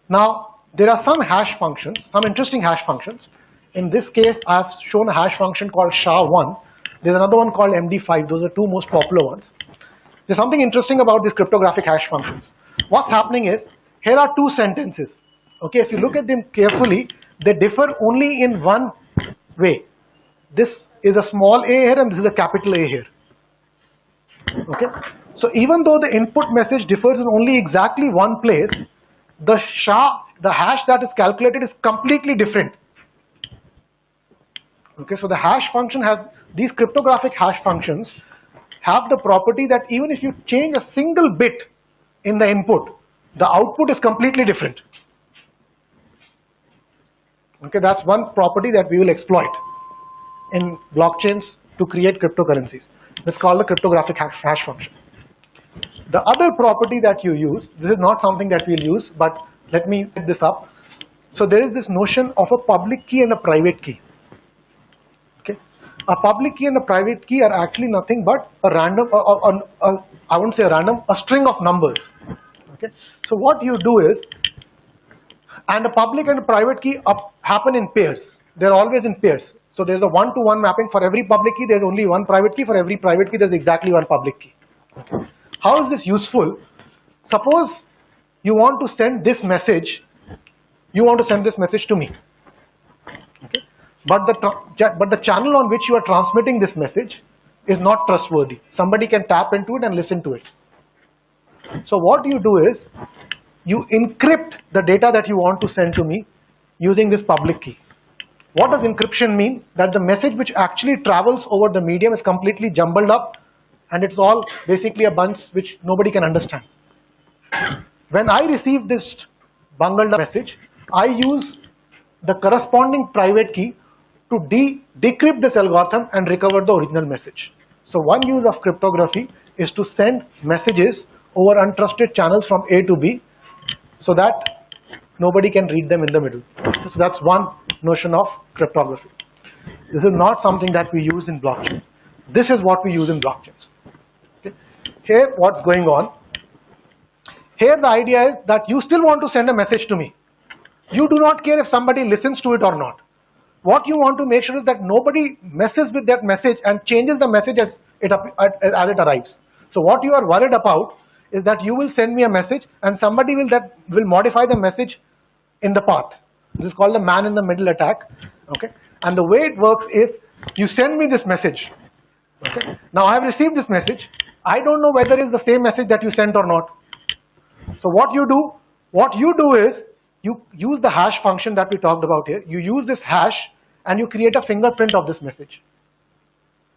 Now, there are some hash functions, some interesting hash functions. In this case, I've shown a hash function called SHA-1. There's another one called MD5. Those are two most popular ones. There's something interesting about these cryptographic hash functions. What's happening is, here are two sentences. Okay, if you look at them carefully, they differ only in one way. This is a small a here and this is a capital A here. Okay, so even though the input message differs in only exactly one place, the hash that is calculated is completely different. Okay, so the hash function has, these cryptographic hash functions have the property that even if you change a single bit in the input, the output is completely different. Okay, that's one property that we will exploit in blockchains to create cryptocurrencies. It's called the cryptographic hash function. The other property that you use, this is not something that we'll use, but let me set this up. So there is this notion of a public key and a private key. Okay, a public key and a private key are actually nothing but a random, I won't say a random, a string of numbers. Okay, so what you do is, and a public and a private key happen in pairs. They're always in pairs. So there's a one-to-one mapping. For every public key, there's only one private key. For every private key, there's exactly one public key. Okay. How is this useful? Suppose you want to send this message. You want to send this message to me. Okay. But the channel on which you are transmitting this message is not trustworthy. Somebody can tap into it and listen to it. So what you do is, you encrypt the data that you want to send to me using this public key. What does encryption mean? That the message which actually travels over the medium is completely jumbled up, and it's all basically a bunch which nobody can understand. When I receive this bungled up message, I use the corresponding private key to decrypt this algorithm and recover the original message. So one use of cryptography is to send messages over untrusted channels from A to B so that nobody can read them in the middle. So that's one notion of cryptography. This is not something that we use in blockchain. This is what we use in blockchains. Okay. Here, what's going on? Here the idea is that you still want to send a message to me. You do not care if somebody listens to it or not. What you want to make sure is that nobody messes with that message and changes the message as it arrives. So what you are worried about is that you will send me a message and somebody will modify the message in the path. This is called the man in the middle attack. Okay, and the way it works is, you send me this message. Okay, now I have received this message. I don't know whether it's the same message that you sent or not. So what you do is, you use the hash function that we talked about here. You use this hash and you create a fingerprint of this message.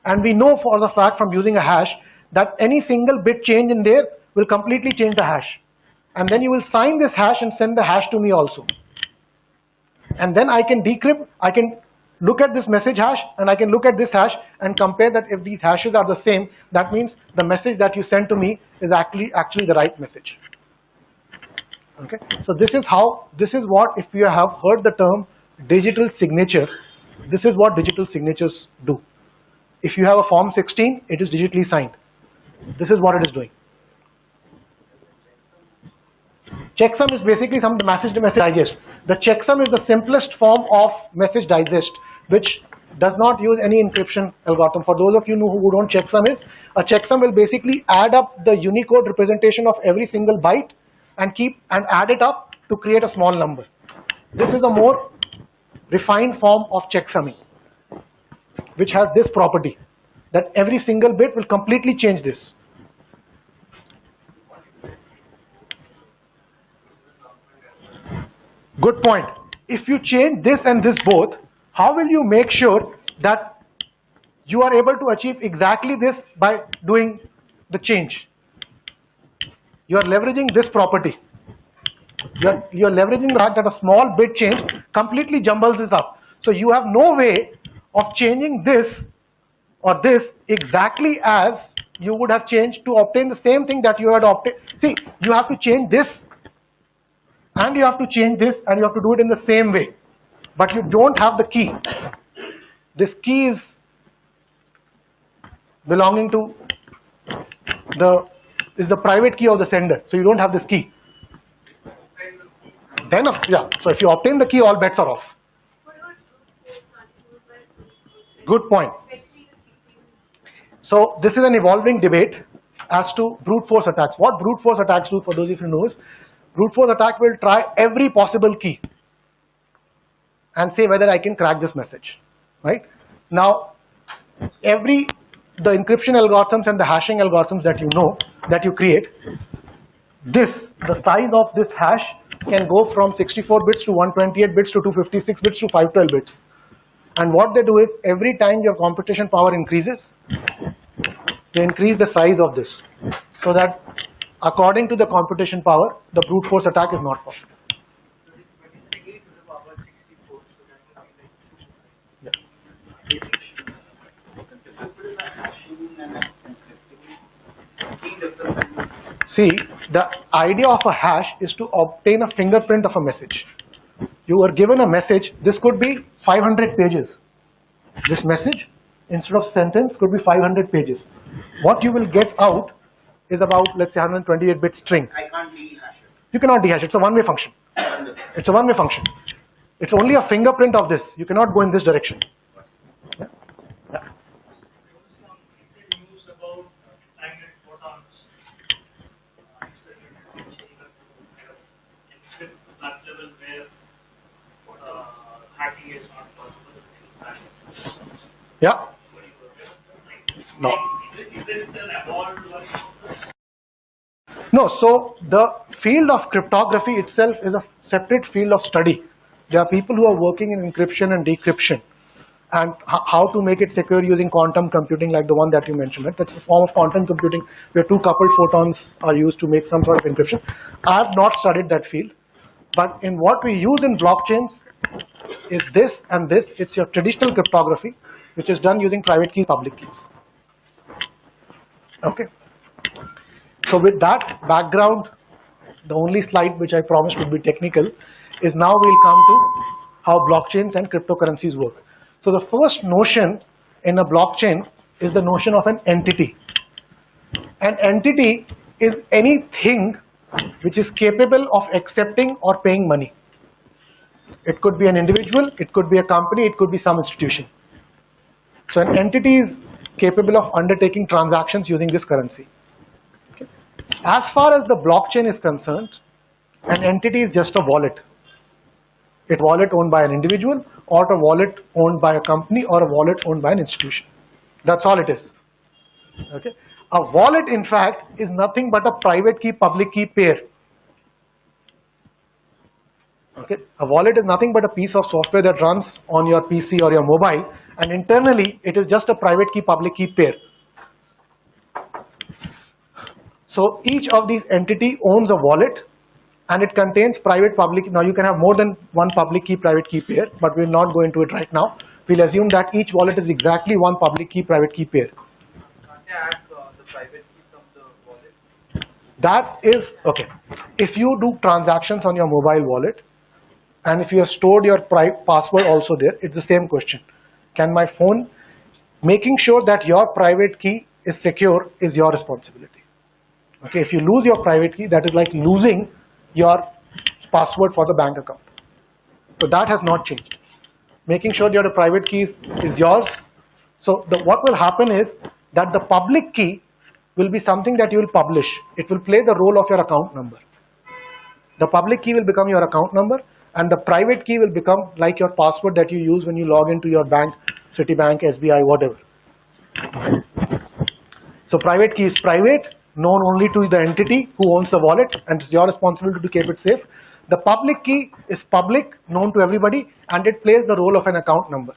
And we know for the fact from using a hash that any single bit change in there will completely change the hash. And then you will sign this hash and send the hash to me also. And then I can decrypt, I can look at this message hash and I can look at this hash and compare that if these hashes are the same, that means the message that you sent to me is actually the right message. Okay, so this is what, if you have heard the term digital signature, this is what digital signatures do. If you have a form 16, it is digitally signed. This is what it is doing. Checksum is basically some message to message digest. The checksum is the simplest form of message digest, which does not use any encryption algorithm. For those of you who don't checksum is, a checksum will basically add up the Unicode representation of every single byte and add it up to create a small number. This is a more refined form of checksumming, which has this property that every single bit will completely change this. Good point. If you change this and this both, how will you make sure that you are able to achieve exactly this by doing the change? You are leveraging this property. You are leveraging the fact that a small bit change completely jumbles this up. So you have no way of changing this or this exactly as you would have changed to obtain the same thing that you had obtained. See, you have to change this and you have to change this and you have to do it in the same way. But you don't have the key. This key is belonging to the private key of the sender. So you don't have this key. Then, yeah, so if you obtain the key, all bets are off. Good point. So this is an evolving debate as to brute force attacks. What brute force attacks do, for those of you who know, is brute force attack will try every possible key and say whether I can crack this message, right? Now, the encryption algorithms and the hashing algorithms that you know, that you create, the size of this hash can go from 64 bits to 128 bits to 256 bits to 512 bits. And what they do is, every time your computation power increases, they increase the size of this, so that according to the computation power, the brute force attack is not possible. See, the idea of a hash is to obtain a fingerprint of a message. You are given a message, this could be 500 pages. This message, instead of sentence, could be 500 pages. What you will get out is about, let's say, 128-bit string. I can't rehash it. You cannot dehash it. It's a one-way function. It's a one-way function. It's only a fingerprint of this. You cannot go in this direction. Yeah. Yeah. Yeah. No. No, so the field of cryptography itself is a separate field of study. There are people who are working in encryption and decryption and how to make it secure using quantum computing, like the one that you mentioned. Right? That's a form of quantum computing where two coupled photons are used to make some sort of encryption. I have not studied that field, but in what we use in blockchains is this and this. It's your traditional cryptography, which is done using private key, public keys. Okay. So with that background, the only slide which I promised would be technical is now we'll come to how blockchains and cryptocurrencies work. So the first notion in a blockchain is the notion of an entity. An entity is anything which is capable of accepting or paying money. It could be an individual, it could be a company, it could be some institution. So an entity is capable of undertaking transactions using this currency. Okay. As far as the blockchain is concerned, an entity is just a wallet. A wallet owned by an individual, or a wallet owned by a company, or a wallet owned by an institution. That's all it is. Okay. A wallet, in fact, is nothing but a private key, public key pair. Okay. A wallet is nothing but a piece of software that runs on your PC or your mobile, and internally it is just a private key, public key pair. So each of these entity owns a wallet, and it contains private, public. Now you can have more than one public key, private key pair, but we'll not go into it right now. We'll assume that each wallet is exactly one public key, private key pair. Can't they add the private key from the wallet? That is, okay. If you do transactions on your mobile wallet, and if you have stored your password also there, it's the same question. Can my phone, making sure that your private key is secure is your responsibility. Okay, if you lose your private key, that is like losing your password for the bank account. So that has not changed. Making sure your private key is yours. So what will happen is that the public key will be something that you will publish. It will play the role of your account number. The public key will become your account number, and the private key will become like your password that you use when you log into your bank, Citibank, SBI, whatever. So private key is private, known only to the entity who owns the wallet, and it's your responsibility to keep it safe. The public key is public, known to everybody, and it plays the role of an account number.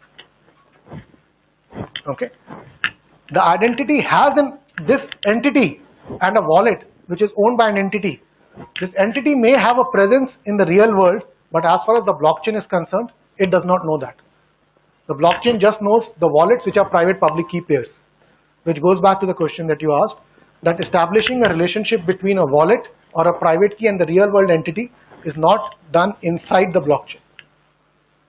Okay. The identity has this entity and a wallet which is owned by an entity. This entity may have a presence in the real world, but as far as the blockchain is concerned, it does not know that. The blockchain just knows the wallets which are private public key pairs, which goes back to the question that you asked, that establishing a relationship between a wallet or a private key and the real world entity is not done inside the blockchain.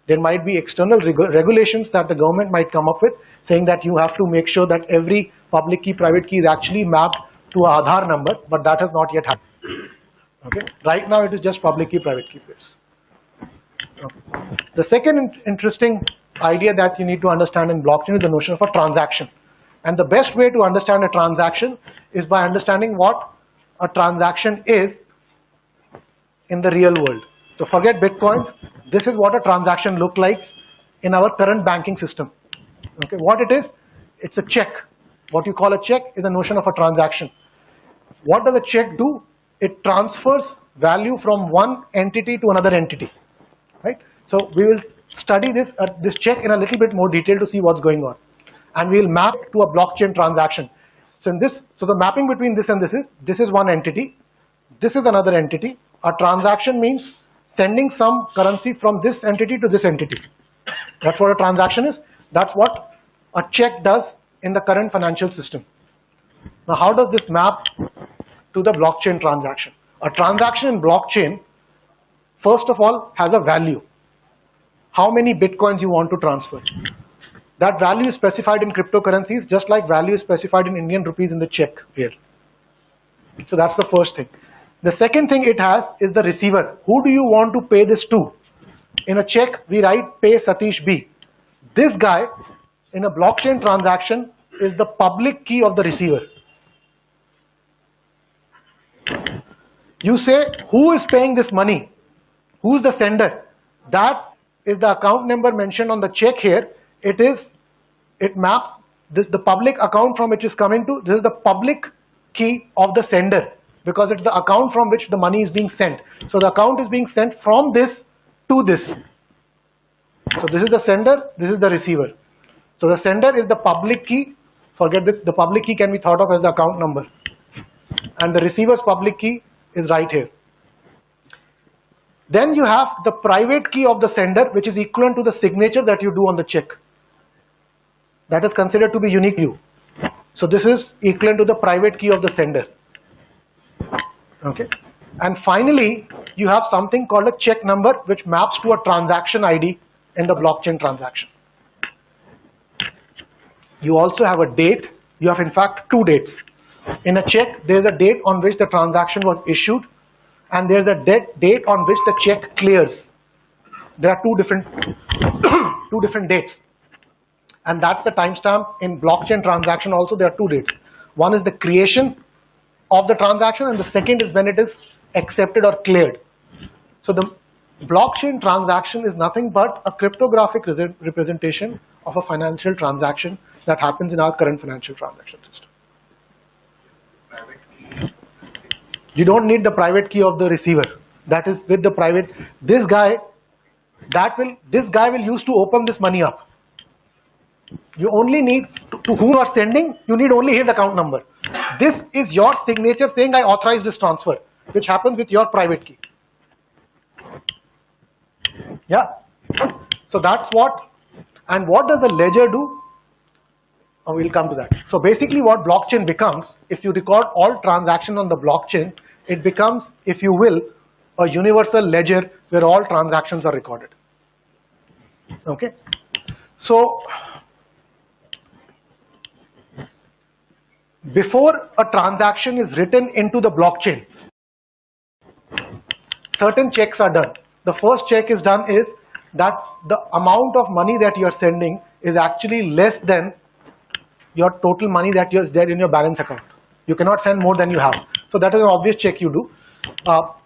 There might be external regulations that the government might come up with, saying that you have to make sure that every public key, private key is actually mapped to an Aadhaar number, but that has not yet happened. Okay. Right now it is just public key, private key pairs. Okay. The second interesting idea that you need to understand in blockchain is the notion of a transaction. And the best way to understand a transaction is by understanding what a transaction is in the real world. So forget Bitcoins. This is what a transaction looks like in our current banking system. Okay, what it is? It's a check. What you call a check is the notion of a transaction. What does a check do? It transfers value from one entity to another entity. Right? So we will study this check in a little bit more detail to see what's going on, and we will map to a blockchain transaction. So the mapping between this and this is one entity, This is another entity. A transaction means sending some currency from this entity to this entity. That's what a transaction is. That's what a check does in the current financial system. Now, how does this map to the blockchain transaction? A transaction in blockchain, first of all, has a value. How many bitcoins you want to transfer. That value is specified in cryptocurrencies, just like value is specified in Indian rupees in the check here. So that's the first thing. The second thing it has is the receiver. Who do you want to pay this to? In a check, we write pay Satish B. This guy, in a blockchain transaction, is the public key of the receiver. You say, who is paying this money? Who is the sender? That is the account number mentioned on the check here. It maps this, the public account from which is coming to, this is the public key of the sender, because it's the account from which the money is being sent. So the account is being sent from this to this. So this is the sender, this is the receiver. So the sender is the public key. Forget this, the public key can be thought of as the account number. And the receiver's public key is right here. Then you have the private key of the sender, which is equivalent to the signature that you do on the check. That is considered to be unique to you. So this is equivalent to the private key of the sender. Okay. And finally, you have something called a check number, which maps to a transaction ID in the blockchain transaction. You also have a date. You have in fact two dates. In a check, there is a date on which the transaction was issued, and there is a date on which the check clears. There are two different dates. And that's the timestamp. In blockchain transaction also there are two dates. One is the creation of the transaction, and the second is when it is accepted or cleared. So the blockchain transaction is nothing but a cryptographic representation of a financial transaction that happens in our current financial transaction system. You don't need the private key of the receiver. That is with the private. This guy will use to open this money up. You only need to whom you are sending. You need only his account number. This is your signature saying I authorize this transfer, which happens with your private key. Yeah. So that's what. And what does the ledger do? Oh, we'll come to that. So basically, what blockchain becomes, if you record all transactions on the blockchain, it becomes, if you will, a universal ledger where all transactions are recorded. Okay. So before a transaction is written into the blockchain, certain checks are done. The first check is done is that the amount of money that you are sending is actually less than your total money that is there in your balance account. You cannot send more than you have. So that is an obvious check you do.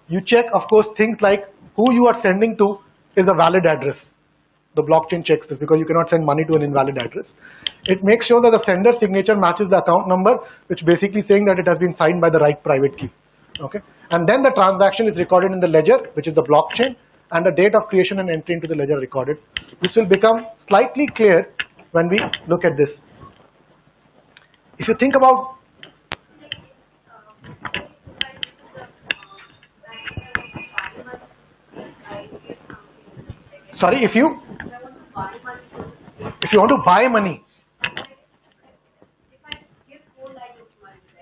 You check, of course, things like who you are sending to is a valid address. The blockchain checks this because you cannot send money to an invalid address. It makes sure that the sender's signature matches the account number, which basically saying that it has been signed by the right private key. Okay. And then the transaction is recorded in the ledger, which is the blockchain, and the date of creation and entry into the ledger recorded. This will become slightly clear when we look at this. If you think about sorry, if you want to buy money,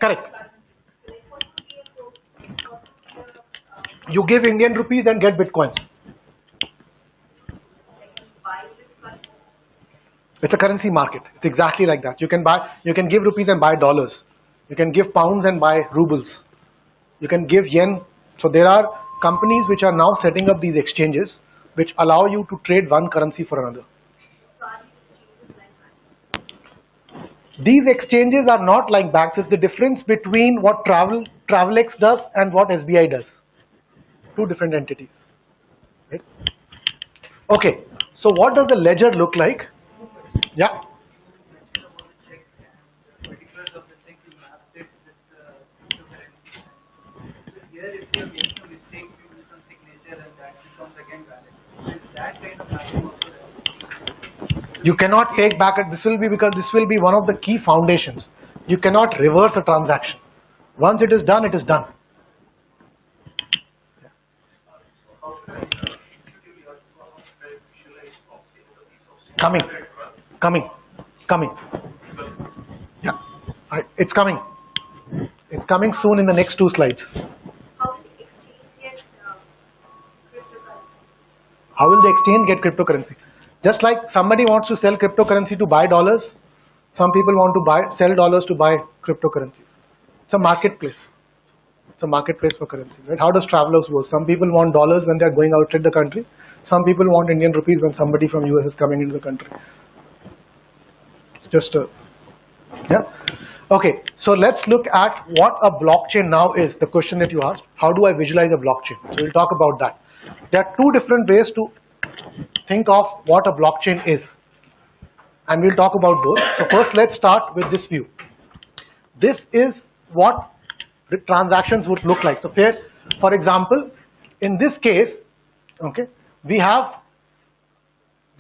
correct. You give Indian rupees and get bitcoins. It's a currency market. It's exactly like that. You can give rupees and buy dollars. You can give pounds and buy rubles. You can give yen. So there are companies which are now setting up these exchanges which allow you to trade one currency for another. These exchanges are not like banks. It's the difference between what Travelex does and what SBI does. Two different entities. Right? Okay. So what does the ledger look like? Yeah. You cannot take back it. This will be because this will be one of the key foundations. You cannot reverse a transaction. Once it is done, it is done. Coming, coming, coming. Yeah, it's coming. It's coming soon in the next 2 slides. How will the exchange get cryptocurrency? Just like somebody wants to sell cryptocurrency to buy dollars, some people want to sell dollars to buy cryptocurrency. It's a marketplace. It's a marketplace for currency. Right? How does travelers work? Some people want dollars when they are going outside the country. Some people want Indian rupees when somebody from US is coming into the country. It's just a, yeah. Okay, so let's look at what a blockchain now is, the question that you asked. How do I visualize a blockchain? So we'll talk about that. There are 2 different ways to think of what a blockchain is. And we'll talk about those. So first let's start with this view. This is what the transactions would look like. So here, for example, in this case, okay, we have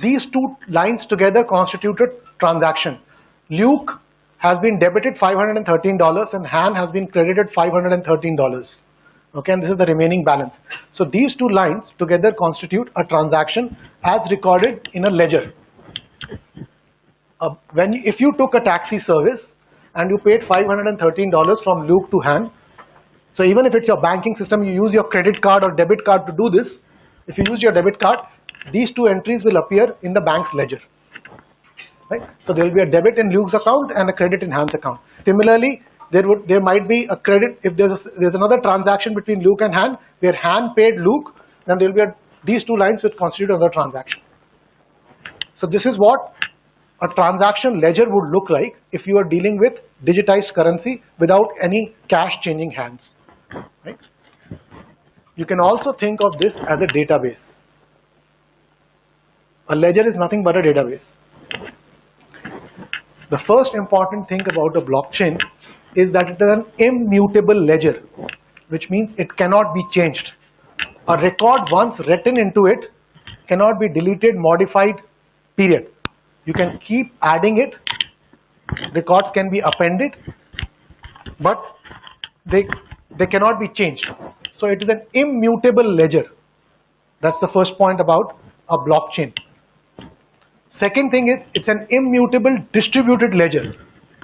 these 2 lines together constituted transaction. Luke has been debited $513 and Han has been credited $513. Okay, and this is the remaining balance. So these 2 lines together constitute a transaction as recorded in a ledger. If you took a taxi service and you paid $513 from Luke to Han, so even if it's your banking system, you use your credit card or debit card to do this. If you use your debit card, these 2 entries will appear in the bank's ledger. Right? So there will be a debit in Luke's account and a credit in Han's account. Similarly, there might be a credit if there's another transaction between Luke and Han where Han paid Luke, then there will be these 2 lines which constitute another transaction. So this is what a transaction ledger would look like if you are dealing with digitized currency without any cash changing hands. Right? You can also think of this as a database. A ledger is nothing but a database. The first important thing about a blockchain is that it is an immutable ledger, which means it cannot be changed. A record once written into it cannot be deleted, modified, period. You can keep adding it, records can be appended, but they cannot be changed. So it is an immutable ledger. That's the first point about a blockchain. Second thing is, it's an immutable distributed ledger.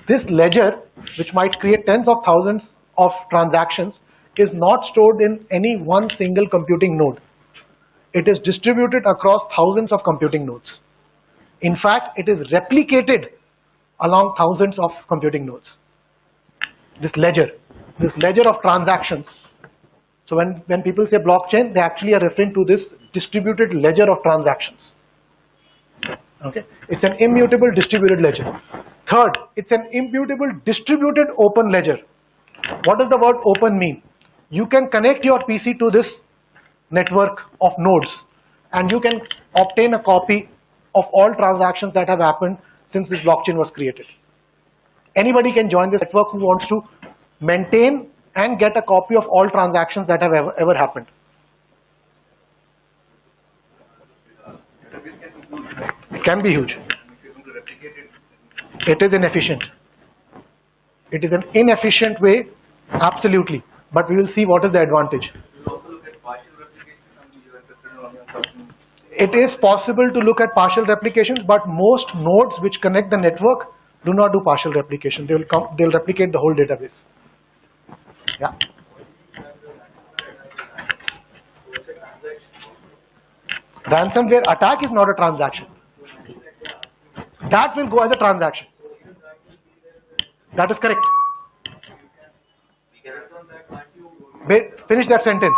This ledger, which might create tens of thousands of transactions, is not stored in any one single computing node. It is distributed across thousands of computing nodes. In fact, it is replicated along thousands of computing nodes. This ledger of transactions. So when people say blockchain, they actually are referring to this distributed ledger of transactions. Okay, it's an immutable distributed ledger. Third, it's an immutable distributed open ledger. What does the word open mean? You can connect your PC to this network of nodes and you can obtain a copy of all transactions that have happened since this blockchain was created. Anybody can join this network who wants to maintain and get a copy of all transactions that have ever happened. It can be huge. It is inefficient. It is an inefficient way, absolutely. But we will see what is the advantage. It is possible to look at partial replications, but most nodes which connect the network do not do partial replication. They'll replicate the whole database. Yeah. Ransomware attack is not a transaction. That will go as a transaction. That is correct. Finish that sentence.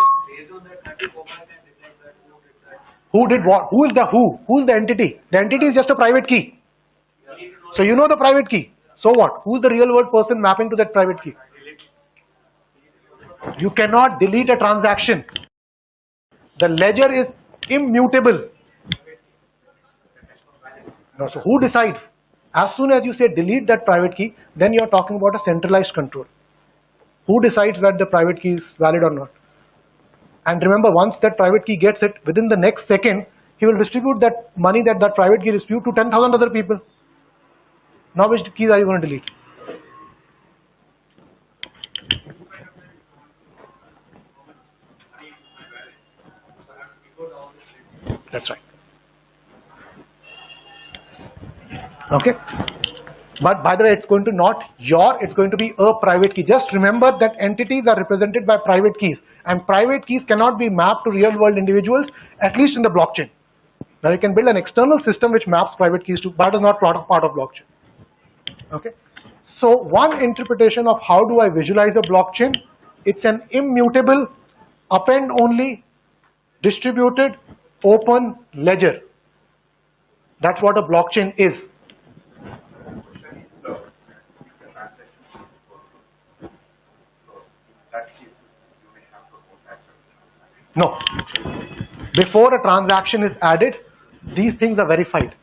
Who did what? Who is the who? Who is the entity? The entity is just a private key. So you know the private key. So what? Who is the real world person mapping to that private key? You cannot delete a transaction. The ledger is immutable. No, so who decides? As soon as you say delete that private key, then you are talking about a centralized control. Who decides that the private key is valid or not? And remember, once that private key gets it, within the next second, he will distribute that money that private key distribute to 10,000 other people. Now which keys are you going to delete? That's right. Okay. But by the way, it's going to it's going to be a private key. Just remember that entities are represented by private keys, and private keys cannot be mapped to real world individuals, at least in the blockchain. Now you can build an external system which maps private keys to, but is not part of blockchain. Okay. So one interpretation of how do I visualize a blockchain, it's an immutable, append only, distributed, open ledger. That's what a blockchain is. No. Before a transaction is added, these things are verified.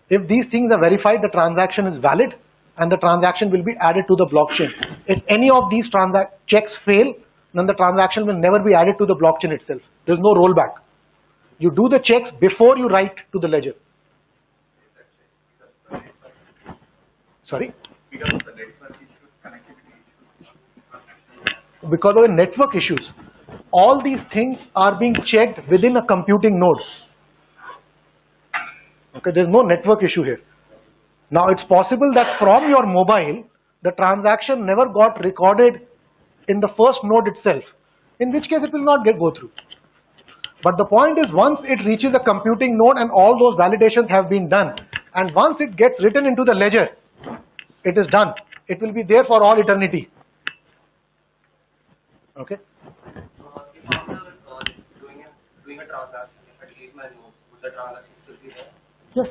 If these things are verified, the transaction is valid and the transaction will be added to the blockchain. If any of these checks fail, then the transaction will never be added to the blockchain itself. There's no rollback. You do the checks before you write to the ledger. Sorry? Because of the network issues. All these things are being checked within a computing node. Okay, there's no network issue here. Now it's possible that from your mobile, the transaction never got recorded in the first node itself, in which case it will not go through. But the point is, once it reaches a computing node and all those validations have been done, and once it gets written into the ledger, it is done. It will be there for all eternity. Okay? If after doing a transaction, if I delete my node, would the transaction still be there? Yes.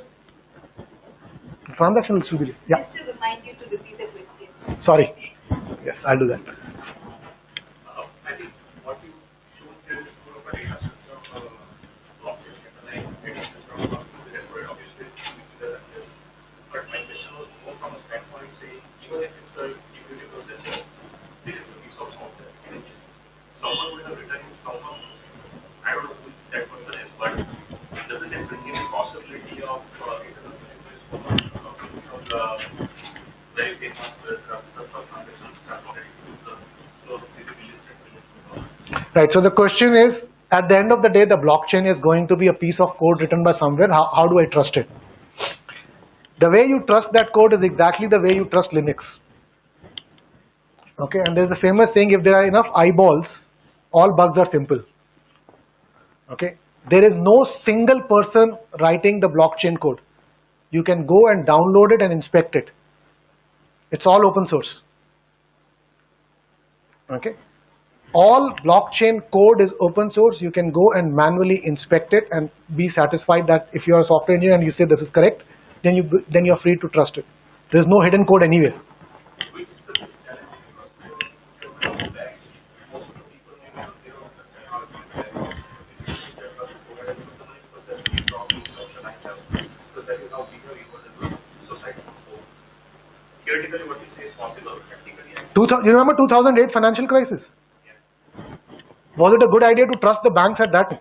The transaction will still be there. Yeah. Just to remind you to repeat the question. Sorry. Yes, I'll do that. I think what you showed here is more of a data system blockchain. Like data system obviously but my question was more from a standpoint saying, even if it's a immutable ledger, there is a piece of software. Someone would have written someone, I don't know who that person is, but doesn't it bring in the possibility of the very famous transactions that already Right, so the question is, at the end of the day, the blockchain is going to be a piece of code written by somewhere. How do I trust it? The way you trust that code is exactly the way you trust Linux. Okay, and there's a famous saying, if there are enough eyeballs, all bugs are simple. Okay, there is no single person writing the blockchain code. You can go and download it and inspect it. It's all open source. Okay, all blockchain code is open source. You can go and manually inspect it and be satisfied that if you are a software engineer and you say this is correct, then you're free to trust it. There's no hidden code anywhere. Theoretically, what you say is possible. You remember 2008 financial crisis? Was it a good idea to trust the banks at that time?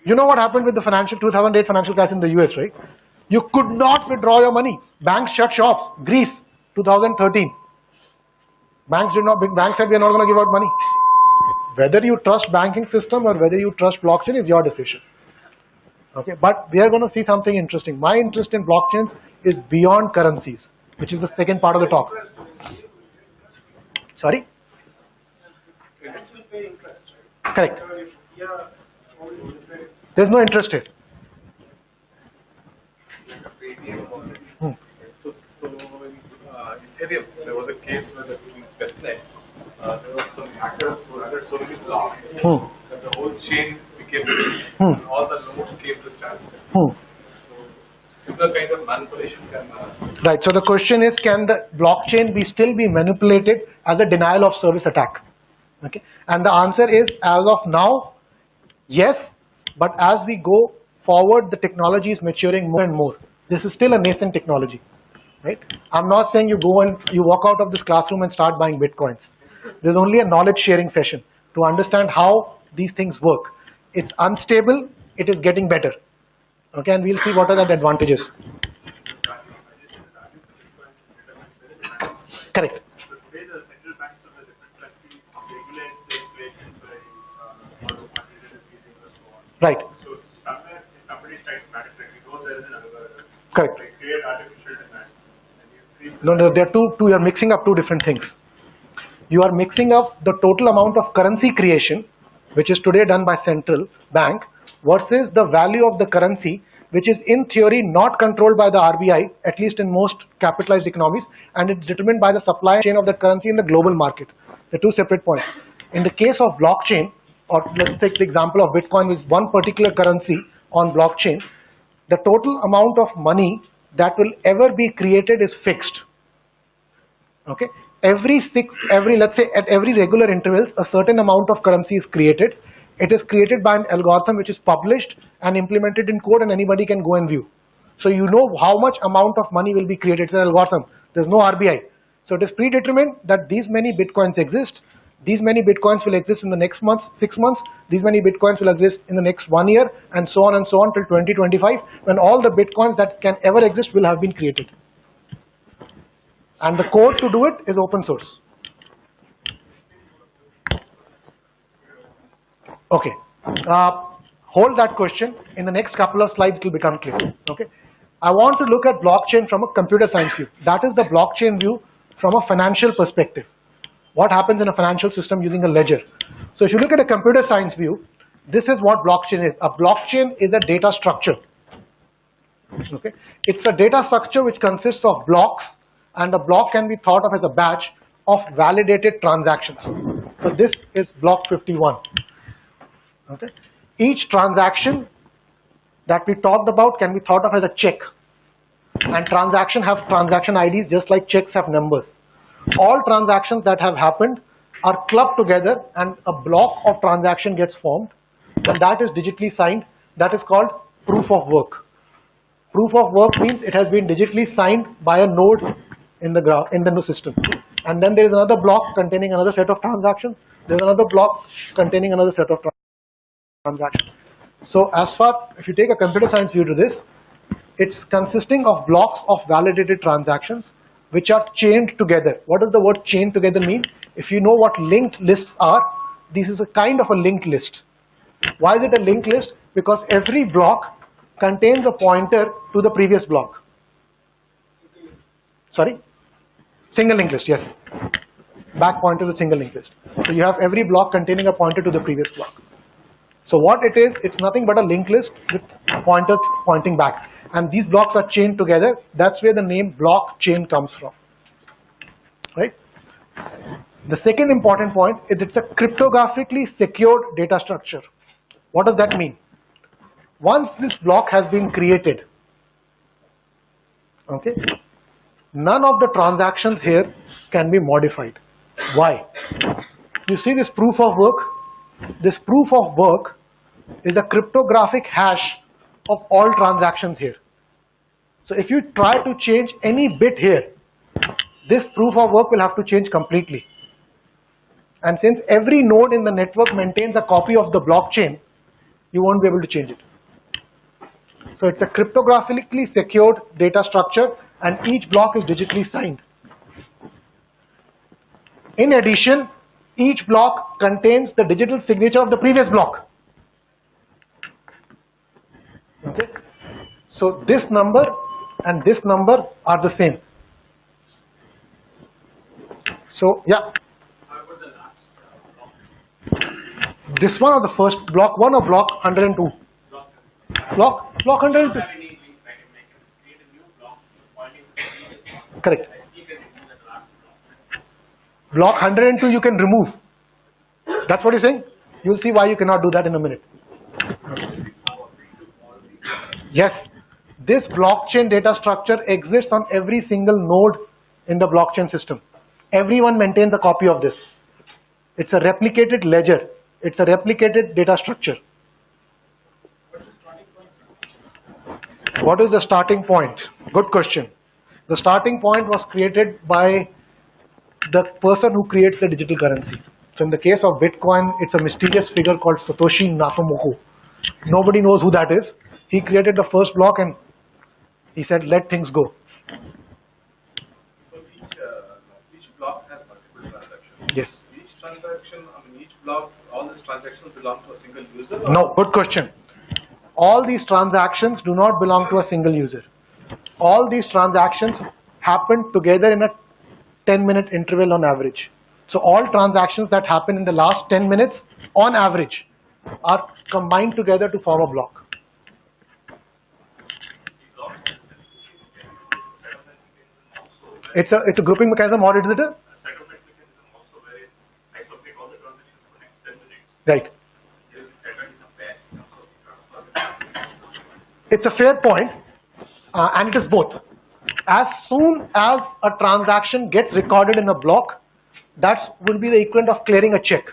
You know what happened with the 2008 financial crisis in the US, right? You could not withdraw your money. Banks shut shops. Greece, 2013. Banks said we are not going to give out money. Whether you trust banking system or whether you trust blockchain is your decision. Okay, but we are going to see something interesting. My interest in blockchains is beyond currencies, which is the second part of the talk. Sorry? Correct. There's no interest here. So in Ethereum, there was a case where the testnet, there were some hackers who added so many blocks that the whole chain became and all the nodes came to standstill. So similar kind of manipulation can. Right. So the question is, can the blockchain still be manipulated as a denial of service attack? Okay. And the answer is, as of now, yes. But as we go forward, the technology is maturing more and more. This is still a nascent technology, right? I'm not saying you go and you walk out of this classroom and start buying bitcoins. There's only a knowledge sharing session to understand how these things work. It's unstable. It is getting better. Okay, and we'll see what are the advantages. Correct. Right. So somebody tries to manipulate, we know there is another Correct. They create artificial demand. No, there are two. You are mixing up two different things. You are mixing up the total amount of currency creation, which is today done by central bank, versus the value of the currency, which is in theory not controlled by the RBI, at least in most capitalized economies, and it's determined by the supply chain of the currency in the global market. The two separate points. In the case of blockchain, or let's take the example of Bitcoin, with one particular currency on blockchain, the total amount of money that will ever be created is fixed. Okay, let's say at every regular intervals, a certain amount of currency is created. It is created by an algorithm which is published and implemented in code, and anybody can go and view. So you know how much amount of money will be created. It's an algorithm. There's no RBI. So it is predetermined that these many bitcoins exist. These many bitcoins will exist in the next month, 6 months. These many bitcoins will exist in the next 1 year, and so on till 2025, when all the bitcoins that can ever exist will have been created. And the code to do it is open source. Okay. Hold that question. In the next couple of slides, it will become clear. Okay. I want to look at blockchain from a computer science view. That is the blockchain view from a financial perspective. What happens in a financial system using a ledger? So if you look at a computer science view, this is what blockchain is. A blockchain is a data structure. Okay. It's a data structure which consists of blocks, and a block can be thought of as a batch of validated transactions. So this is block 51. Okay. Each transaction that we talked about can be thought of as a check, and transactions have transaction IDs just like checks have numbers. All transactions that have happened are clubbed together, and a block of transaction gets formed, and that is digitally signed. That is called proof of work. Proof of work means it has been digitally signed by a node in the system. And then there is another block containing another set of transactions. There is another block containing another set of transactions. So if you take a computer science view to this, it's consisting of blocks of validated transactions which are chained together. What does the word chained together mean? If you know what linked lists are, this is a kind of a linked list. Why is it a linked list? Because every block contains a pointer to the previous block. Sorry? Single linked list, yes. Back pointer to single linked list. So you have every block containing a pointer to the previous block. So what it is, it's nothing but a linked list with pointers pointing back. And these blocks are chained together. That's where the name blockchain comes from. Right? The second important point is it's a cryptographically secured data structure. What does that mean? Once this block has been created, okay, none of the transactions here can be modified. Why? You see this proof of work? This proof of work is a cryptographic hash of all transactions here. So if you try to change any bit here, this proof of work will have to change completely. And since every node in the network maintains a copy of the blockchain, you won't be able to change it. So it's a cryptographically secured data structure, and each block is digitally signed. In addition, each block contains the digital signature of the previous block. Okay. So this number and this number are the same. So yeah. This one or the first block 1 or block 102? Block 102. Correct. Block 102 you can remove. That's what you're saying? You'll see why you cannot do that in a minute. Yes, this blockchain data structure exists on every single node in the blockchain system. Everyone maintains a copy of this. It's a replicated ledger. It's a replicated data structure. What is the starting point? Good question. The starting point was created by the person who creates the digital currency. So in the case of Bitcoin, it's a mysterious figure called Satoshi Nakamoto. Nobody knows who that is. He created the first block and he said, let things go. So each block has multiple transactions. Yes. Each transaction, each block, all these transactions belong to a single user? No, good question. All these transactions do not belong to a single user. all these transactions happen together in a 10-minute interval on average. So all transactions that happen in the last 10 minutes on average are combined together to form a block. It's a grouping mechanism, or is it a? Right. It's a fair point, and it is both. As soon as a transaction gets recorded in a block, that will be the equivalent of clearing a check.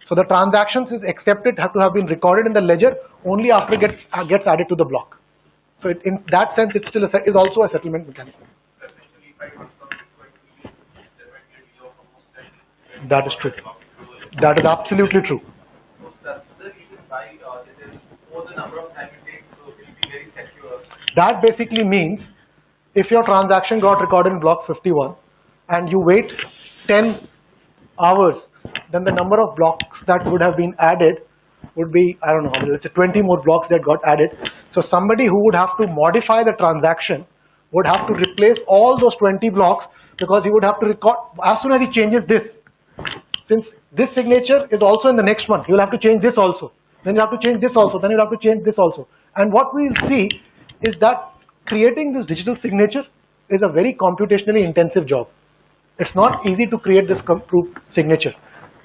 So the transactions is accepted have to have been recorded in the ledger only after it gets added to the block. So in that sense, it still is also a settlement mechanism. That is true. That is absolutely true. That's the reason why this is more the number of time it takes, so it will be very secure. That basically means if your transaction got recorded in block 51 and you wait 10 hours, then the number of blocks that would have been added would be, I don't know, let's say 20 more blocks that got added. So somebody who would have to modify the transaction would have to replace all those 20 blocks, because he would have to record, as soon as he changes this, since this signature is also in the next one, he will have to change this also. Then you have to change this also. Then you have to change this also. And what we will see is that creating this digital signature is a very computationally intensive job. It's not easy to create this signature.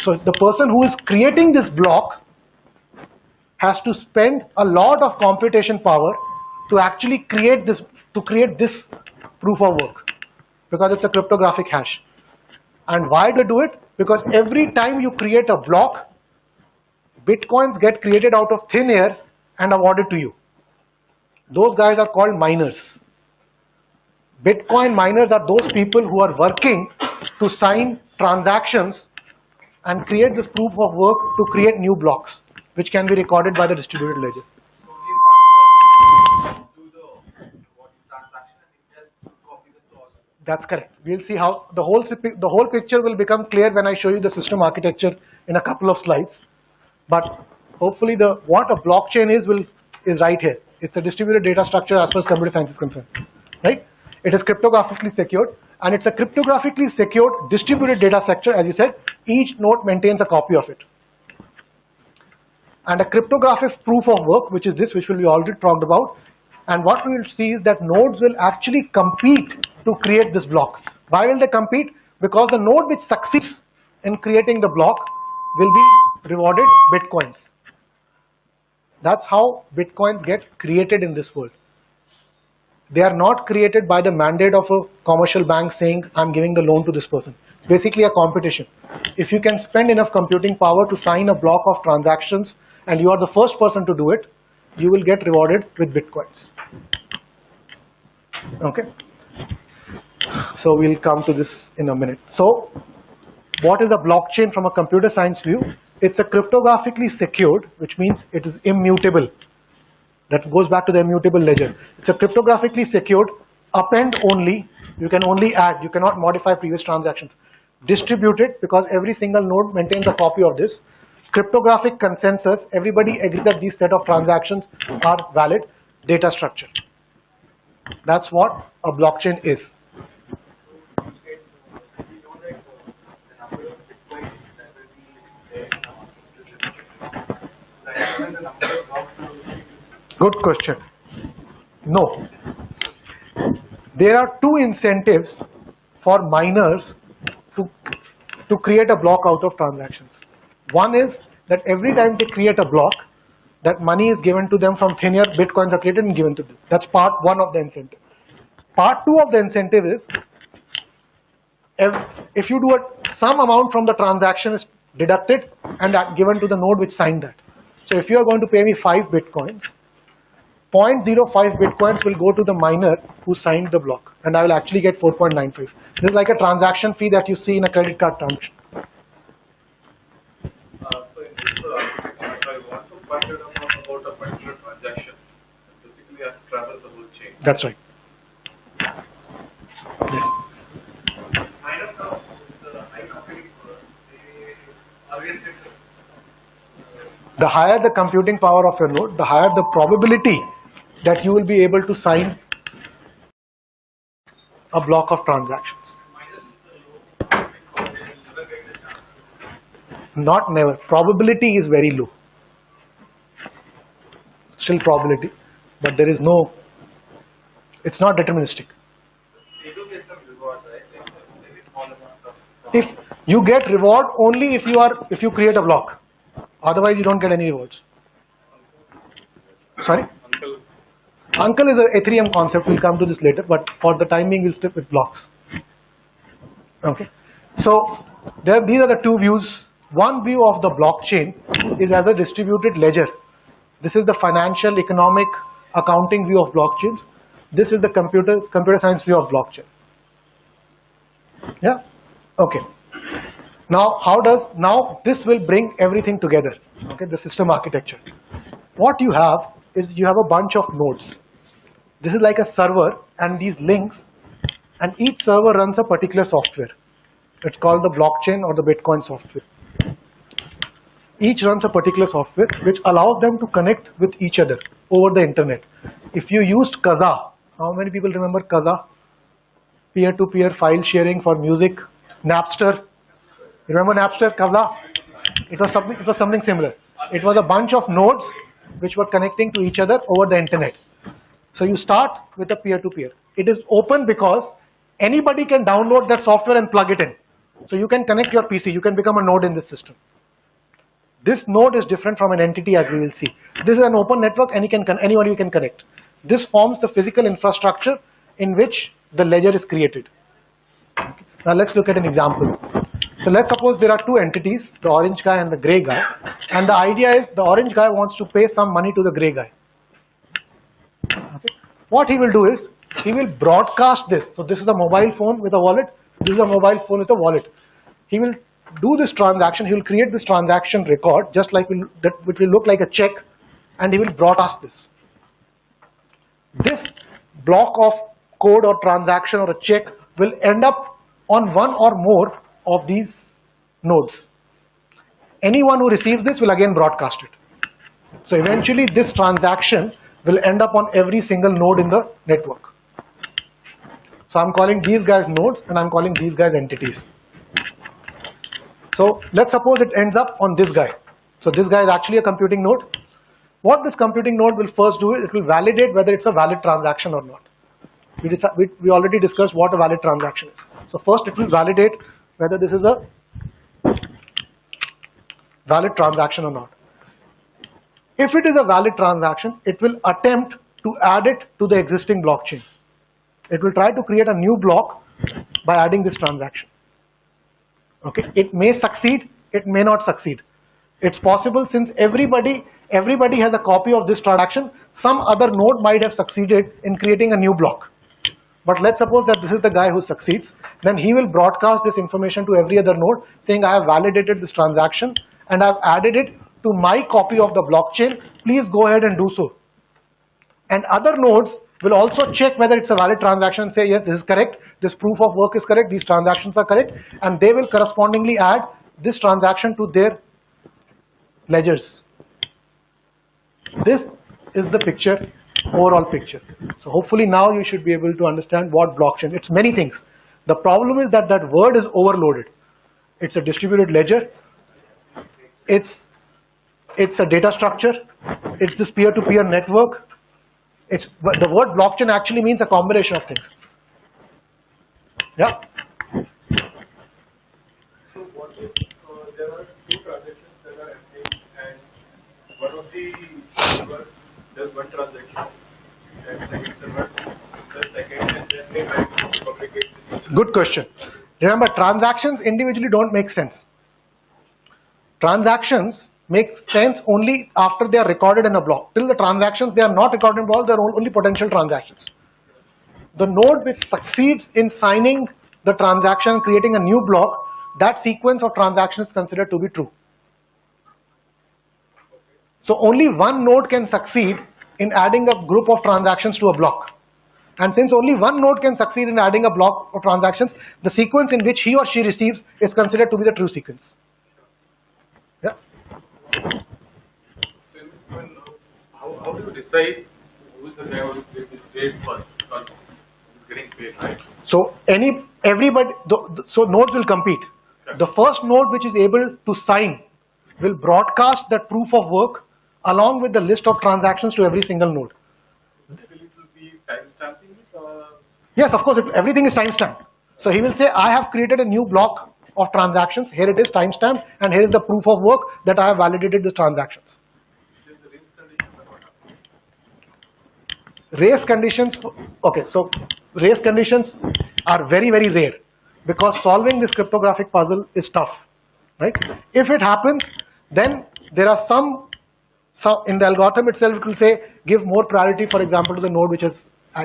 So the person who is creating this block has to spend a lot of computation power to actually create this proof of work, because it's a cryptographic hash. And why do they do it? Because every time you create a block, bitcoins get created out of thin air and awarded to you. Those guys are called miners. Bitcoin miners are those people who are working to sign transactions and create this proof of work to create new blocks, which can be recorded by the distributed ledger. That's correct. We'll see how the whole picture will become clear when I show you the system architecture in a couple of slides. But hopefully what a blockchain is right here. It's a distributed data structure as far as computer science is concerned, right? It is cryptographically secured, and it's a cryptographically secured distributed data structure. As you said, each node maintains a copy of it. And a cryptographic proof of work, which is this, which we already talked about. And what we will see is that nodes will actually compete to create this block. Why will they compete? Because the node which succeeds in creating the block will be rewarded bitcoins. That's how bitcoins get created in this world. They are not created by the mandate of a commercial bank saying, I'm giving the loan to this person. It's basically a competition. If you can spend enough computing power to sign a block of transactions and you are the first person to do it, you will get rewarded with bitcoins. Okay. So we'll come to this in a minute. So what is a blockchain from a computer science view? It's a cryptographically secured, which means it is immutable. That goes back to the immutable ledger. It's a cryptographically secured, append only. You can only add, you cannot modify previous transactions. Distributed, because every single node maintains a copy of this. Cryptographic consensus, everybody agrees that these set of transactions are valid. Data structure. That's what a blockchain is. Good question. No. There are two incentives for miners to create a block out of transactions. One is that every time they create a block, that money is given to them from thin air, bitcoins are created and given to them. That's part one of the incentive. Part two of the incentive is if you do some amount from the transaction is deducted and given to the node which signed that. So if you are going to pay me 5 bitcoins, 0.05 bitcoins will go to the miner who signed the block, and I will actually get 4.95. This is like a transaction fee that you see in a credit card transaction. So in this, if I want to find out about a particular transaction, basically I have to travel the whole chain. That's right. Yes. The higher the computing power of your node, the higher the probability that you will be able to sign a block of transactions. Not never. Probability is very low. Still probability, but there is no, it's not deterministic. If you get reward only if you create a block, otherwise you don't get any rewards. Sorry? Uncle is an Ethereum concept, we'll come to this later, but for the time being we'll stick with blocks. Okay. So these are the two views. One view of the blockchain is as a distributed ledger. This is the financial, economic, accounting view of blockchains. This is the computer science view of blockchain. Yeah? Okay. Now this will bring everything together. Okay, the system architecture. What you have is you have a bunch of nodes. This is like a server and these links, and each server runs a particular software. It's called the blockchain or the Bitcoin software. Each runs a particular software which allows them to connect with each other over the internet. If you used Kazaa, how many people remember Kazaa? Peer-to-peer file sharing for music. Napster. You remember Napster, Kazaa? It was something similar. It was a bunch of nodes which were connecting to each other over the internet. So you start with a peer-to-peer. It is open because anybody can download that software and plug it in. So you can connect your PC. You can become a node in this system. This node is different from an entity, as we will see. This is an open network and anybody can connect. This forms the physical infrastructure in which the ledger is created. Okay. Now let's look at an example. So let's suppose there are two entities, the orange guy and the gray guy, and the idea is the orange guy wants to pay some money to the gray guy. Okay. What he will do is, he will broadcast this. So this is a mobile phone with a wallet, this is a mobile phone with a wallet. He will do this transaction, he will create this transaction record, just like which will look like a check, and he will broadcast this. This block of code or transaction or a check will end up on one or more of these nodes. Anyone who receives this will again broadcast it. So eventually this transaction will end up on every single node in the network. So I'm calling these guys nodes and I'm calling these guys entities. So let's suppose it ends up on this guy. So this guy is actually a computing node. What this computing node will first do is it will validate whether it's a valid transaction or not. We already discussed what a valid transaction is. So first it will validate whether this is a valid transaction or not. If it is a valid transaction, it will attempt to add it to the existing blockchain. It will try to create a new block by adding this transaction. Okay, it may succeed, it may not succeed. It's possible, since everybody has a copy of this transaction, some other node might have succeeded in creating a new block. But let's suppose that this is the guy who succeeds, then he will broadcast this information to every other node saying, I have validated this transaction and I've added it to my copy of the blockchain, please go ahead and do so. And other nodes will also check whether it's a valid transaction and say, yes, this is correct, this proof of work is correct, these transactions are correct, and they will correspondingly add this transaction to their ledgers. This is the picture, overall picture. So hopefully now you should be able to understand what blockchain, it's many things. The problem is that that word is overloaded. It's a distributed ledger, it's a data structure, it's this peer-to-peer network. The word blockchain actually means a combination of things. Yeah? So what if there are two transactions that are happening and one of the server does one transaction and second server does second, and then they try to complicate this? Good question. Remember, transactions individually don't make sense. Transactions make sense only after they are recorded in a block. Till the transactions, they are not recorded in blocks, they are only potential transactions. The node which succeeds in signing the transaction, creating a new block, that sequence of transactions is considered to be true. So only one node can succeed in adding a group of transactions to a block. And since only one node can succeed in adding a block of transactions, the sequence in which he or she receives is considered to be the true sequence. Yeah. How do you decide who is the guy who is great first? Because getting paid, right? So so nodes will compete. The first node which is able to sign will broadcast that proof of work along with the list of transactions to every single node. Will it be timestamping it or? Yes, of course, everything is timestamped. So he will say, I have created a new block of transactions, here it is timestamped, and here is the proof of work that I have validated the transactions. Race conditions, okay, so race conditions are very, very rare because solving this cryptographic puzzle is tough, right? If it happens, then there are some in the algorithm itself it will say give more priority, for example, to the node which has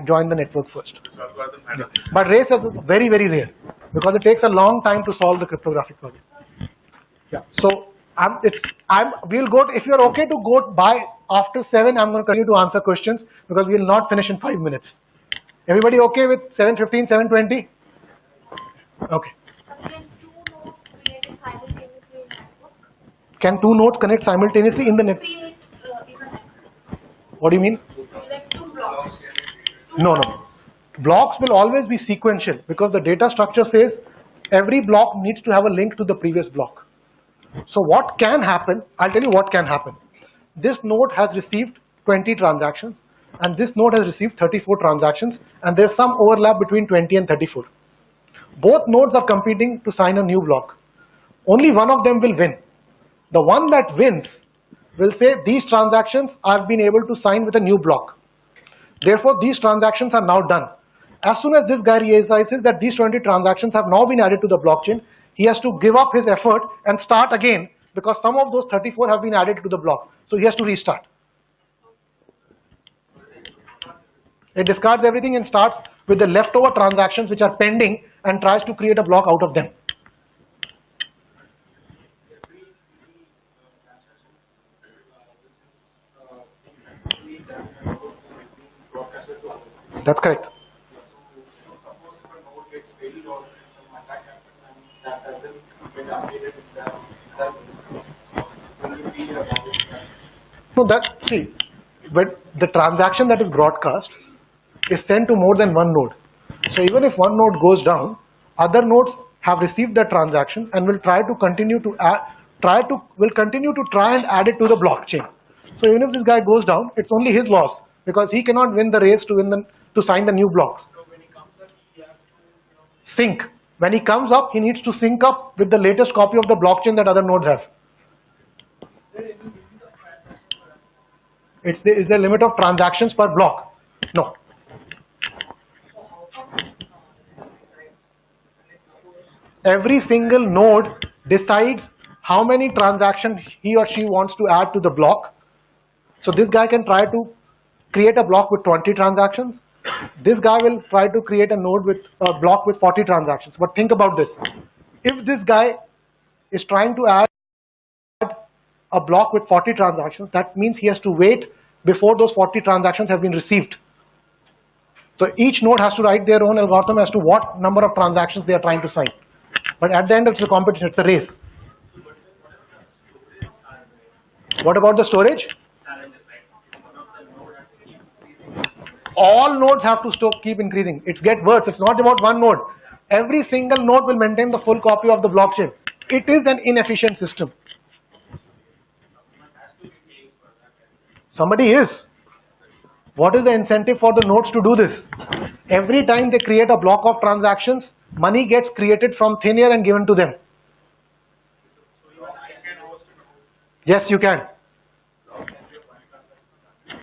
joined the network first. Yeah. But race is very, very rare because it takes a long time to solve the cryptographic puzzle. Yeah. So we'll go to, if you're okay to go by after 7, I'm going to continue to answer questions because we will not finish in 5 minutes. Everybody okay with 7:15, 7:20? Okay. Can two nodes connect simultaneously in the network? What do you mean? Like two blocks. No. Blocks will always be sequential because the data structure says every block needs to have a link to the previous block. So what can happen, I'll tell you what can happen. This node has received 20 transactions and this node has received 34 transactions and there's some overlap between 20 and 34. Both nodes are competing to sign a new block. Only one of them will win. The one that wins will say these transactions are being able to sign with a new block. Therefore, these transactions are now done. As soon as this guy realizes that these 20 transactions have now been added to the blockchain, he has to give up his effort and start again because some of those 34 have been added to the block. So he has to restart. It discards everything and starts with the leftover transactions which are pending and tries to create a block out of them. That's correct. So but the transaction that is broadcast is sent to more than one node. So even if one node goes down, other nodes have received the transaction and will try to continue to try and add it to the blockchain. So even if this guy goes down, it's only his loss because he cannot win the race to sign the new blocks. Sync. When he comes up, he needs to sync up with the latest copy of the blockchain that other nodes have. Is there a limit of transactions per block? No. Every single node decides how many transactions he or she wants to add to the block. So this guy can try to create a block with 20 transactions. This guy will try to create a block with 40 transactions. But think about this. If this guy is trying to add a block with 40 transactions, that means he has to wait before those 40 transactions have been received. So each node has to write their own algorithm as to what number of transactions they are trying to sign. But at the end it's a competition, it's a race. What about the storage? All nodes have to keep increasing. It gets worse. It's not about one node. Every single node will maintain the full copy of the blockchain. It is an inefficient system. Somebody is. What is the incentive for the nodes to do this? Every time they create a block of transactions, money gets created from thin air and given to them. Yes, you can.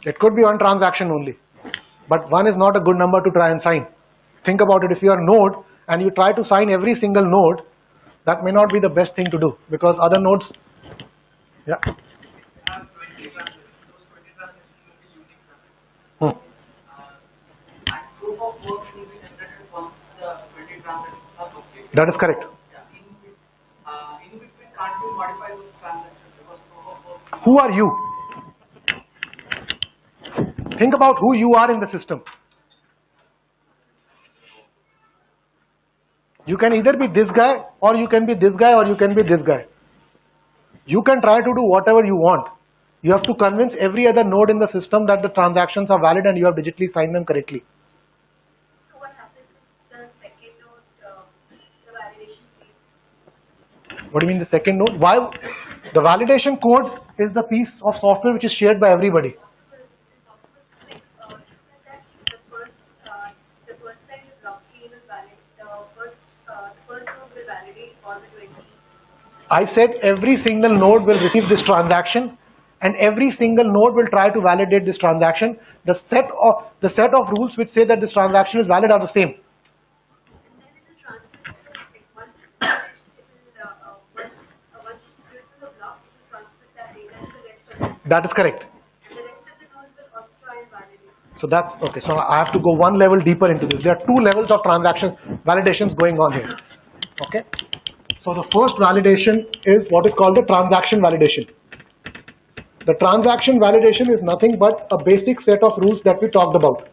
It could be one transaction only. But one is not a good number to try and sign. Think about it. If you are a node and you try to sign every single node, that may not be the best thing to do because other nodes, yeah. That is correct. In between, can't you modify those transactions because proof of work? Who are you? Think about who you are in the system. You can either be this guy or you can be this guy or you can be this guy. You can try to do whatever you want. You have to convince every other node in the system that the transactions are valid and you have digitally signed them correctly. So what happens What do you mean the second node? Why? The validation code is the piece of software which is shared by everybody. I said every single node will receive this transaction, and every single node will try to validate this transaction. The set of rules which say that this transaction is valid are the same. That is correct. So that's okay. So I have to go one level deeper into this. There are two levels of transaction validations going on here. Okay. So the first validation is what is called the transaction validation. The transaction validation is nothing but a basic set of rules that we talked about.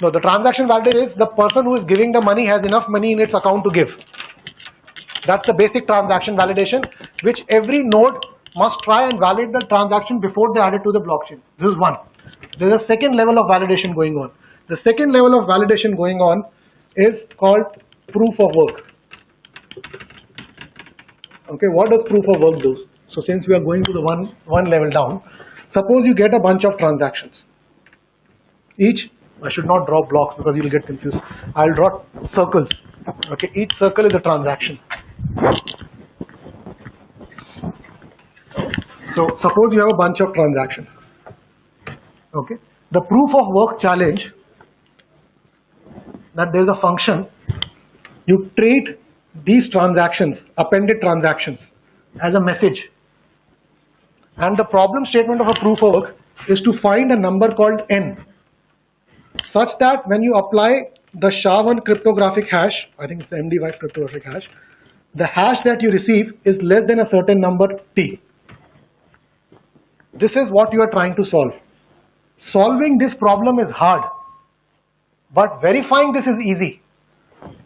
No, the transaction validation is the person who is giving the money has enough money in its account to give. That's the basic transaction validation, which every node must try and validate the transaction before they add it to the blockchain. This is one. There is a second level of validation going on. The second level of validation going on is called proof of work. Okay, what does proof of work do? So since we are going to the one level down, suppose you get a bunch of transactions. I should not draw blocks because you will get confused. I'll draw circles. Okay, each circle is a transaction. So suppose you have a bunch of transactions. Okay, the proof of work challenge that there is a function. You treat these transactions, appended transactions, as a message. And the problem statement of a proof of work is to find a number called n, such that when you apply the SHA-1 cryptographic hash, I think it's the MD5 cryptographic hash, the hash that you receive is less than a certain number t. This is what you are trying to solve. Solving this problem is hard, but verifying this is easy.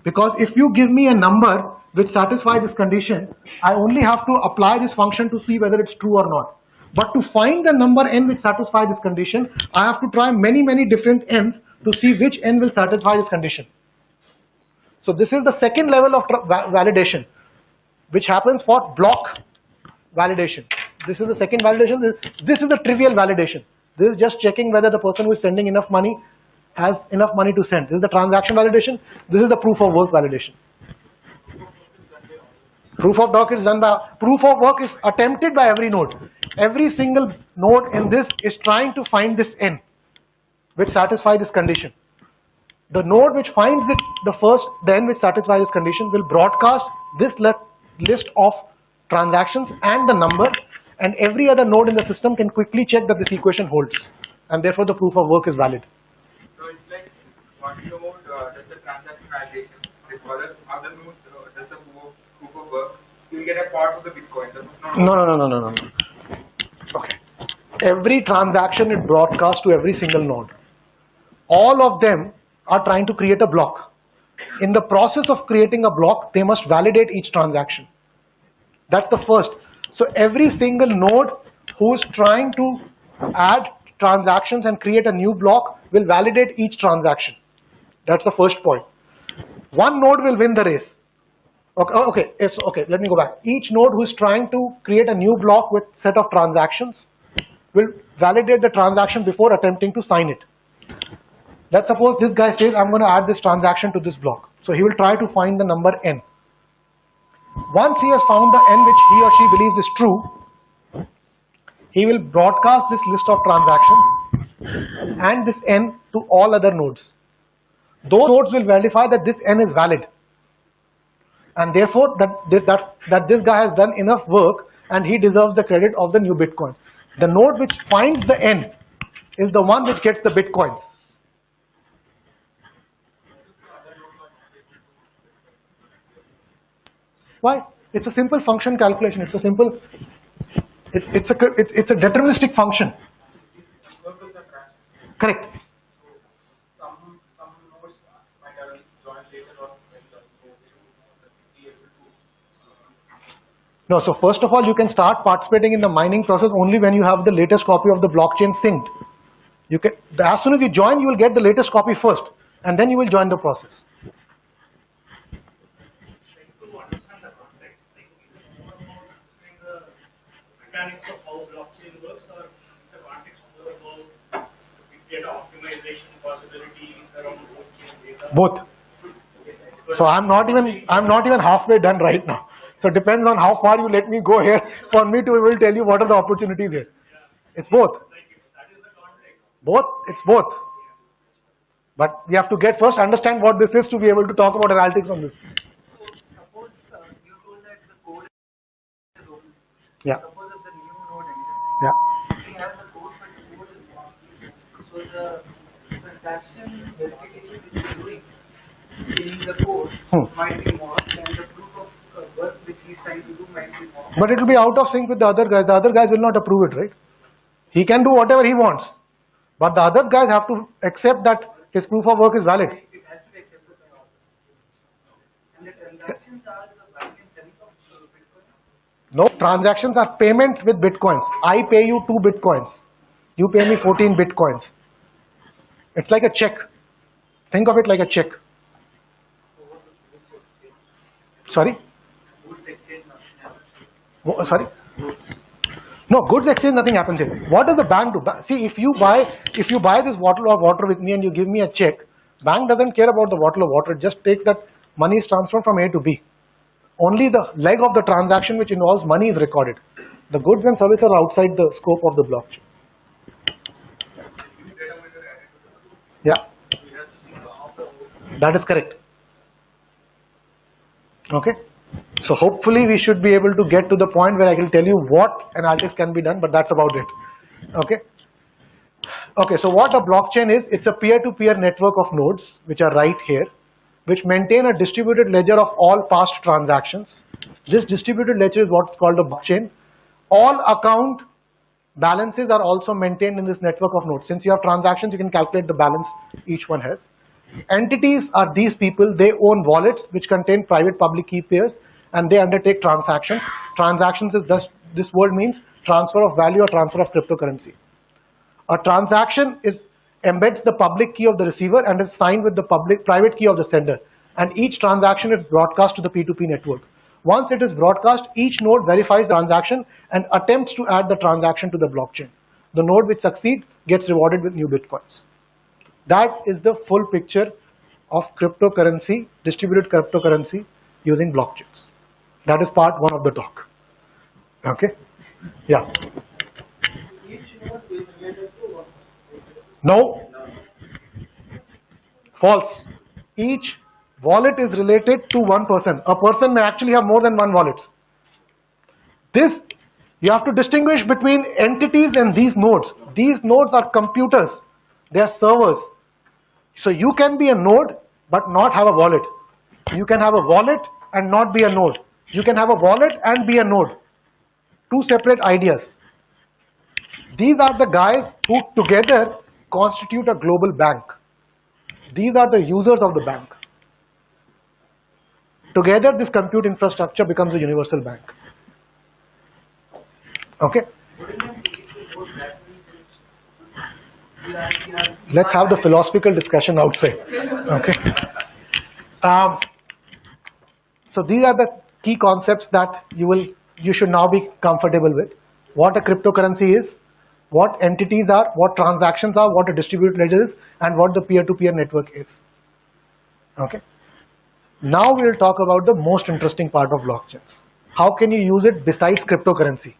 Because if you give me a number which satisfies this condition, I only have to apply this function to see whether it's true or not. But to find the number n which satisfies this condition, I have to try many different n's to see which n will satisfy this condition. So this is the second level of validation, which happens for block validation. This is the second validation. This is the trivial validation. This is just checking whether the person who is sending enough money has enough money to send. This is the transaction validation. This is the proof of work validation. Proof of work is done by, proof of work is attempted by every node. Every single node in this is trying to find this n, which satisfies this condition. The node which finds it, the n which satisfies this condition will broadcast this list of transactions and the number, and every other node in the system can quickly check that this equation holds, and therefore the proof of work is valid. So it's like one node does the transaction validation, other nodes does the proof of work. You will get a part of the Bitcoin. No. Okay. Every transaction is broadcast to every single node. All of them are trying to create a block. In the process of creating a block, they must validate each transaction. That's the first. So every single node who is trying to add transactions and create a new block will validate each transaction. That's the first point. One node will win the race. Okay, let me go back. Each node who is trying to create a new block with set of transactions will validate the transaction before attempting to sign it. Let's suppose this guy says, I'm going to add this transaction to this block. So he will try to find the number n. Once he has found the n which he or she believes is true, he will broadcast this list of transactions and this n to all other nodes. Those nodes will verify that this n is valid, and therefore that this guy has done enough work and he deserves the credit of the new Bitcoin. The node which finds the n is the one which gets the Bitcoin. Why? It's a simple function calculation. It's a deterministic function. Correct. Some nodes might have joined later on. No, so first of all, you can start participating in the mining process only when you have the latest copy of the blockchain synced. As soon as you join, you will get the latest copy first, and then you will join the process. mechanics of how blockchain works, or semantics more about big data optimization possibilities around blockchain data? Both. So I'm not even halfway done right now. So it depends on how far you let me go here for me to will tell you what are the opportunities here. It's both. Both. It's both. But we have to get first understand what this is to be able to talk about analytics on this. Suppose you told that the code is open. Yeah. Suppose if the new node enters, Yeah. we have the code, but the code is wrong. So the transaction verification which is doing in the code might be more, and the proof of work which he is trying to do might be more. But it will be out of sync with the other guys. The other guys will not approve it, right? He can do whatever he wants. But the other guys have to accept that his proof of work is valid. It has to be accepted by all. And the transactions are the value in terms of Bitcoin. No, transactions are payments with bitcoins. I pay you 2 bitcoins. You pay me 14 bitcoins. It's like a check. Think of it like a check. Sorry? Sorry? No, goods exchange, nothing happens here. What does the bank do? See, if you buy this bottle of water with me and you give me a check, bank doesn't care about the bottle of water. It just takes that money is transferred from A to B. Only the leg of the transaction which involves money is recorded. The goods and services are outside the scope of the blockchain. Yeah, that is correct. Okay. So hopefully we should be able to get to the point where I can tell you what analytics can be done, but that's about it. Okay. Okay, so what a blockchain is, it's a peer-to-peer network of nodes, which are right here, which maintain a distributed ledger of all past transactions. This distributed ledger is what's called a blockchain. All account balances are also maintained in this network of nodes. Since you have transactions, you can calculate the balance each one has. Entities are these people. They own wallets which contain private public key pairs, and they undertake transactions. Transactions is thus, this word means transfer of value or transfer of cryptocurrency. A transaction embeds the public key of the receiver and is signed with the private key of the sender, and each transaction is broadcast to the P2P network. Once it is broadcast, each node verifies the transaction and attempts to add the transaction to the blockchain. The node which succeeds gets rewarded with new bitcoins. That is the full picture of cryptocurrency, distributed cryptocurrency using blockchains. That is part 1 of the talk. Okay? Yeah. No. False. Each wallet is related to one person. A person may actually have more than one wallet. This, you have to distinguish between entities and these nodes. These nodes are computers. They are servers. So you can be a node but not have a wallet. You can have a wallet and not be a node. You can have a wallet and be a node. Two separate ideas. These are the guys who together constitute a global bank. These are the users of the bank. Together this compute infrastructure becomes a universal bank. Okay? Let's have the philosophical discussion outside. Okay? So these are the key concepts that you should now be comfortable with. What a cryptocurrency is, what entities are, what transactions are, what a distributed ledger is, and what the peer-to-peer network is. Okay? Now we will talk about the most interesting part of blockchains. How can you use it besides cryptocurrency?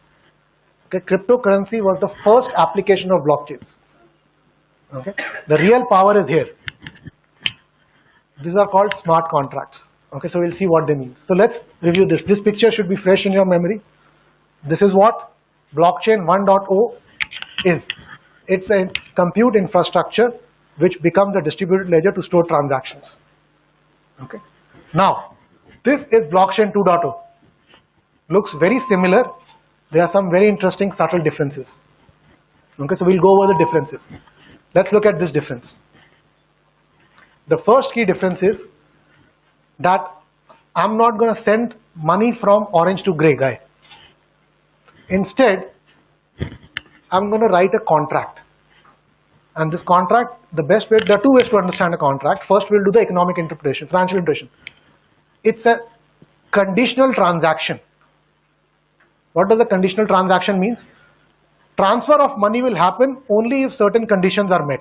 Okay, cryptocurrency was the first application of blockchains. Okay, the real power is here. These are called smart contracts. Okay, so we'll see what they mean. So let's review this. This picture should be fresh in your memory. This is what blockchain 1.0 is. It's a compute infrastructure which becomes a distributed ledger to store transactions. Okay. Now, this is blockchain 2.0. Looks very similar. There are some very interesting subtle differences. Okay, so we'll go over the differences. Let's look at this difference. The first key difference is that I'm not going to send money from orange to gray guy. Instead, I'm going to write a contract. And this contract, the best way, there are two ways to understand a contract. First, we'll do the economic interpretation, financial interpretation. It's a conditional transaction. What does a conditional transaction mean? Transfer of money will happen only if certain conditions are met.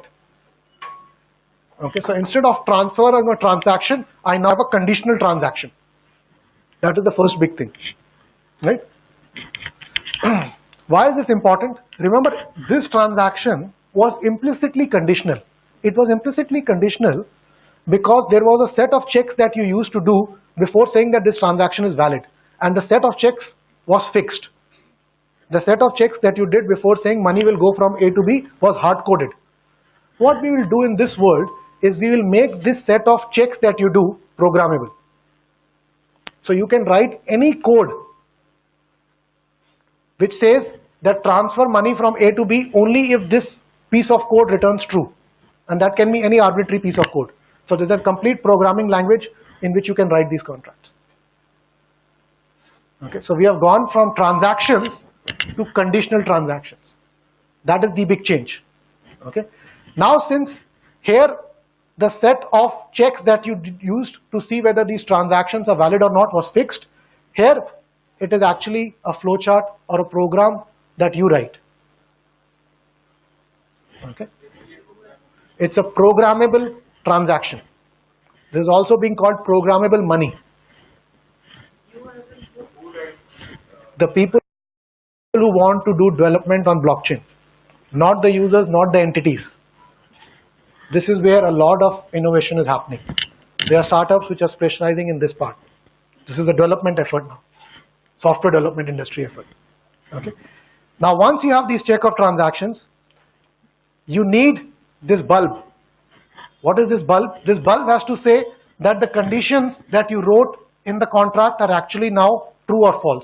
Okay, so instead of transfer or a transaction, I now have a conditional transaction. That is the first big thing, right? Why is this important? Remember, this transaction was implicitly conditional. It was implicitly conditional because there was a set of checks that you used to do before saying that this transaction is valid, and the set of checks was fixed. The set of checks that you did before saying money will go from A to B was hard-coded. What we will do in this world is we will make this set of checks that you do programmable. So you can write any code which says that transfer money from A to B only if this piece of code returns true. And that can be any arbitrary piece of code. So there's a complete programming language in which you can write these contracts. Okay, so we have gone from transactions to conditional transactions. That is the big change. Okay. Now since here the set of checks that you used to see whether these transactions are valid or not was fixed, here it is actually a flowchart or a program that you write. Okay. It's a programmable transaction. This is also being called programmable money. The people who want to do development on blockchain, not the users, not the entities. This is where a lot of innovation is happening. There are startups which are specializing in this part. This is a development effort now, software development industry effort. Okay. Now once you have these check of transactions, you need this bulb. What is this bulb? This bulb has to say that the conditions that you wrote in the contract are actually now true or false.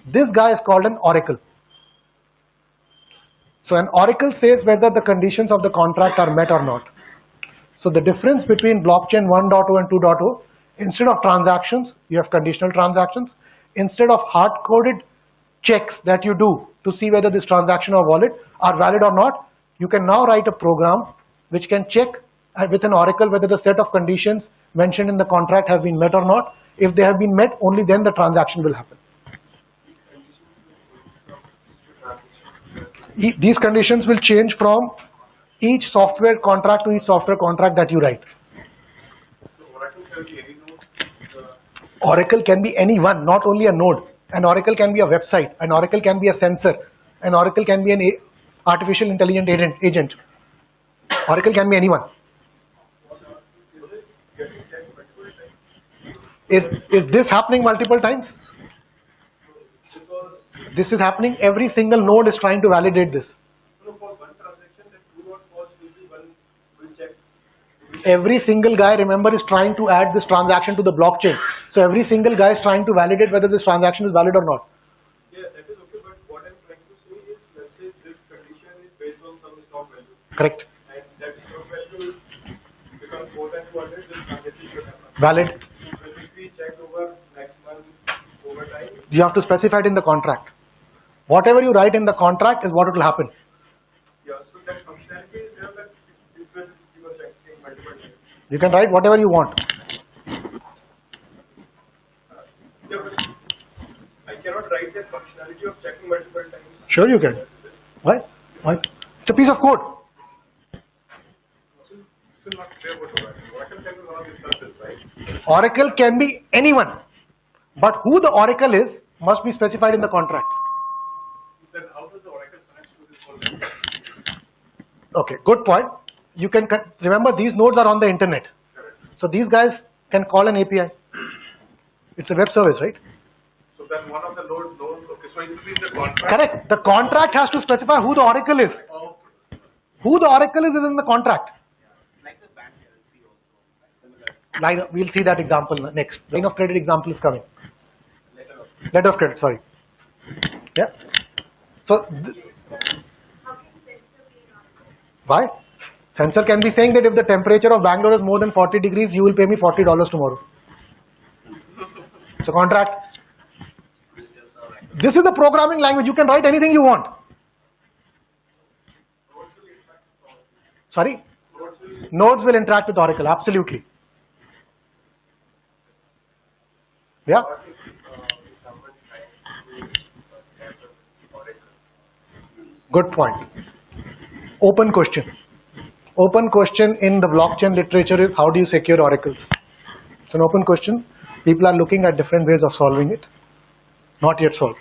This guy is called an oracle. So an oracle says whether the conditions of the contract are met or not. So the difference between blockchain 1.0 and 2.0, instead of transactions, you have conditional transactions. Instead of hard-coded checks that you do to see whether this transaction are valid or not, you can now write a program which can check with an oracle whether the set of conditions mentioned in the contract have been met or not. If they have been met, only then the transaction will happen. These conditions will change from each software contract to each software contract that you write. Oracle can be any one, not only a node. An oracle can be a website. An oracle can be a sensor. An oracle can be an artificial intelligent agent. Oracle can be anyone. Is this happening multiple times? This is happening. Every single node is trying to validate this. Every single guy, remember, is trying to add this transaction to the blockchain. So every single guy is trying to validate whether this transaction is valid or not. Yeah, that is okay, but what I'm trying to say is, let's say this condition is based on some stock value. Correct. And that stock value becomes more than 200, this transaction should happen. Valid. Will it be checked over next month, over time? You have to specify it in the contract. Whatever you write in the contract is what it will happen. Yeah, so that functionality is there that it will give us checking multiple times. You can write whatever you want. Yeah, but I cannot write that functionality of checking multiple times. Sure you can. Why? Why? It's a piece of code. Still not clear what Oracle can do all these services, right? Oracle can be anyone, but who the oracle is must be specified in the contract. Then how does the Oracle connect to this whole thing? Okay, good point. You can remember these nodes are on the internet. So these guys can call an API. It's a web service, right? So then one of the nodes knows, okay, so it will be in the contract. Correct. The contract has to specify who the oracle is. Oh, Who the oracle is in the contract. Like the bank currency also. We'll see that example next. Line of credit example is coming. Letter of credit, sorry. Yeah. So, why? Sensor can be saying that if the temperature of Bangalore is more than 40 degrees, you will pay me $40 tomorrow. It's a contract. This is the programming language. You can write anything you want. Sorry? Nodes will interact with Oracle, absolutely. Yeah? Good point. Open question. Open question in the blockchain literature is, how do you secure oracles? It's an open question. People are looking at different ways of solving it. Not yet solved.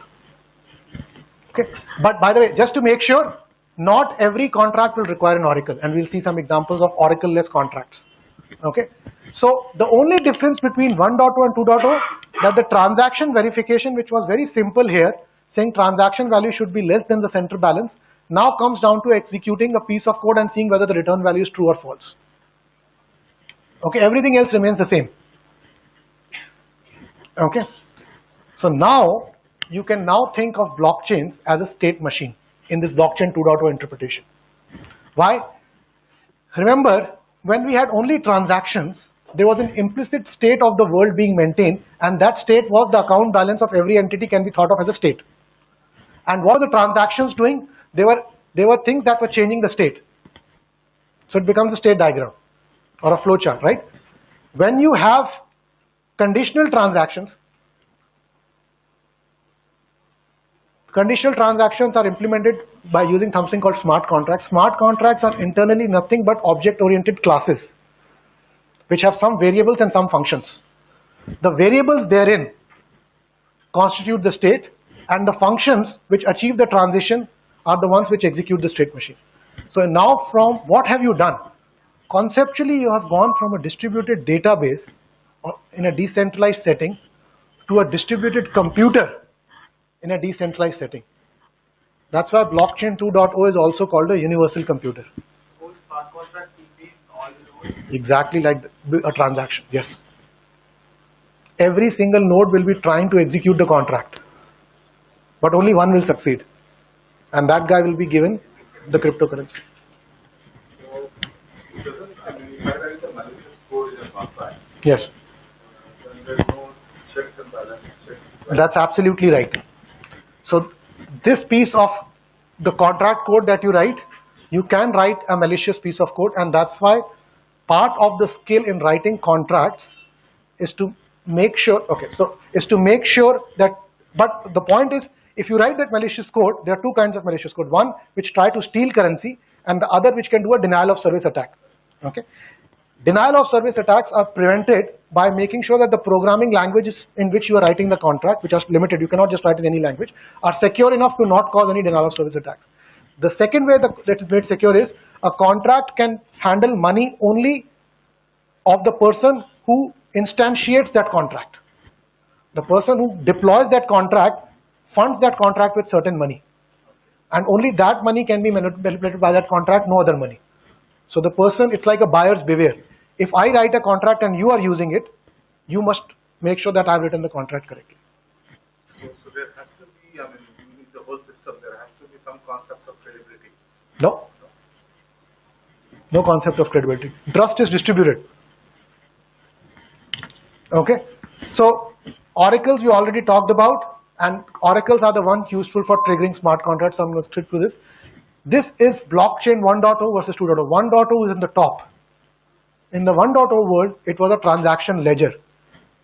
Okay. But by the way, just to make sure, not every contract will require an oracle, and we'll see some examples of oracle-less contracts. Okay. So the only difference between 1.0 and 2.0, that the transaction verification, which was very simple here, saying transaction value should be less than the center balance, now comes down to executing a piece of code and seeing whether the return value is true or false. Okay, everything else remains the same. Okay, so now you can now think of blockchains as a state machine in this blockchain 2.0 interpretation. Why? Remember, when we had only transactions, there was an implicit state of the world being maintained, and that state was the account balance of every entity can be thought of as a state. And what are the transactions doing? They were things that were changing the state. So it becomes a state diagram or a flowchart, right? When you have conditional transactions are implemented by using something called smart contracts. Smart contracts are internally nothing but object-oriented classes which have some variables and some functions. The variables therein constitute the state, and the functions which achieve the transition are the ones which execute the state machine. So now from what have you done? Conceptually, you have gone from a distributed database in a decentralized setting to a distributed computer in a decentralized setting. That's why blockchain 2.0 is also called a universal computer. Whole smart contract will be all the nodes. Exactly like a transaction, yes. Every single node will be trying to execute the contract, but only one will succeed, and that guy will be given the cryptocurrency. So, if I write the malicious code in a contract, Yes, then there's no checks and balances. that's absolutely right. So this piece of the contract code that you write, you can write a malicious piece of code, and that's why part of the skill in writing contracts is to make sure, that, but the point is, if you write that malicious code, there are two kinds of malicious code. One which try to steal currency, and the other which can do a denial of service attack. Okay. Denial of service attacks are prevented by making sure that the programming languages in which you are writing the contract, which are limited, you cannot just write in any language, are secure enough to not cause any denial of service attacks. The second way that is made secure is a contract can handle money only of the person who instantiates that contract. The person who deploys that contract funds that contract with certain money, and only that money can be manipulated by that contract, no other money. So the person, it's like a buyer's beware. If I write a contract and you are using it, you must make sure that I've written the contract correctly. So there has to be, using the whole system, there has to be some concept of credibility. No. No concept of credibility. Trust is distributed. Okay. So oracles we already talked about, and oracles are the ones useful for triggering smart contracts. So I'm going to stick to this. This is blockchain 1.0 versus 2.0. 1.0 is in the top. In the 1.0 world, it was a transaction ledger.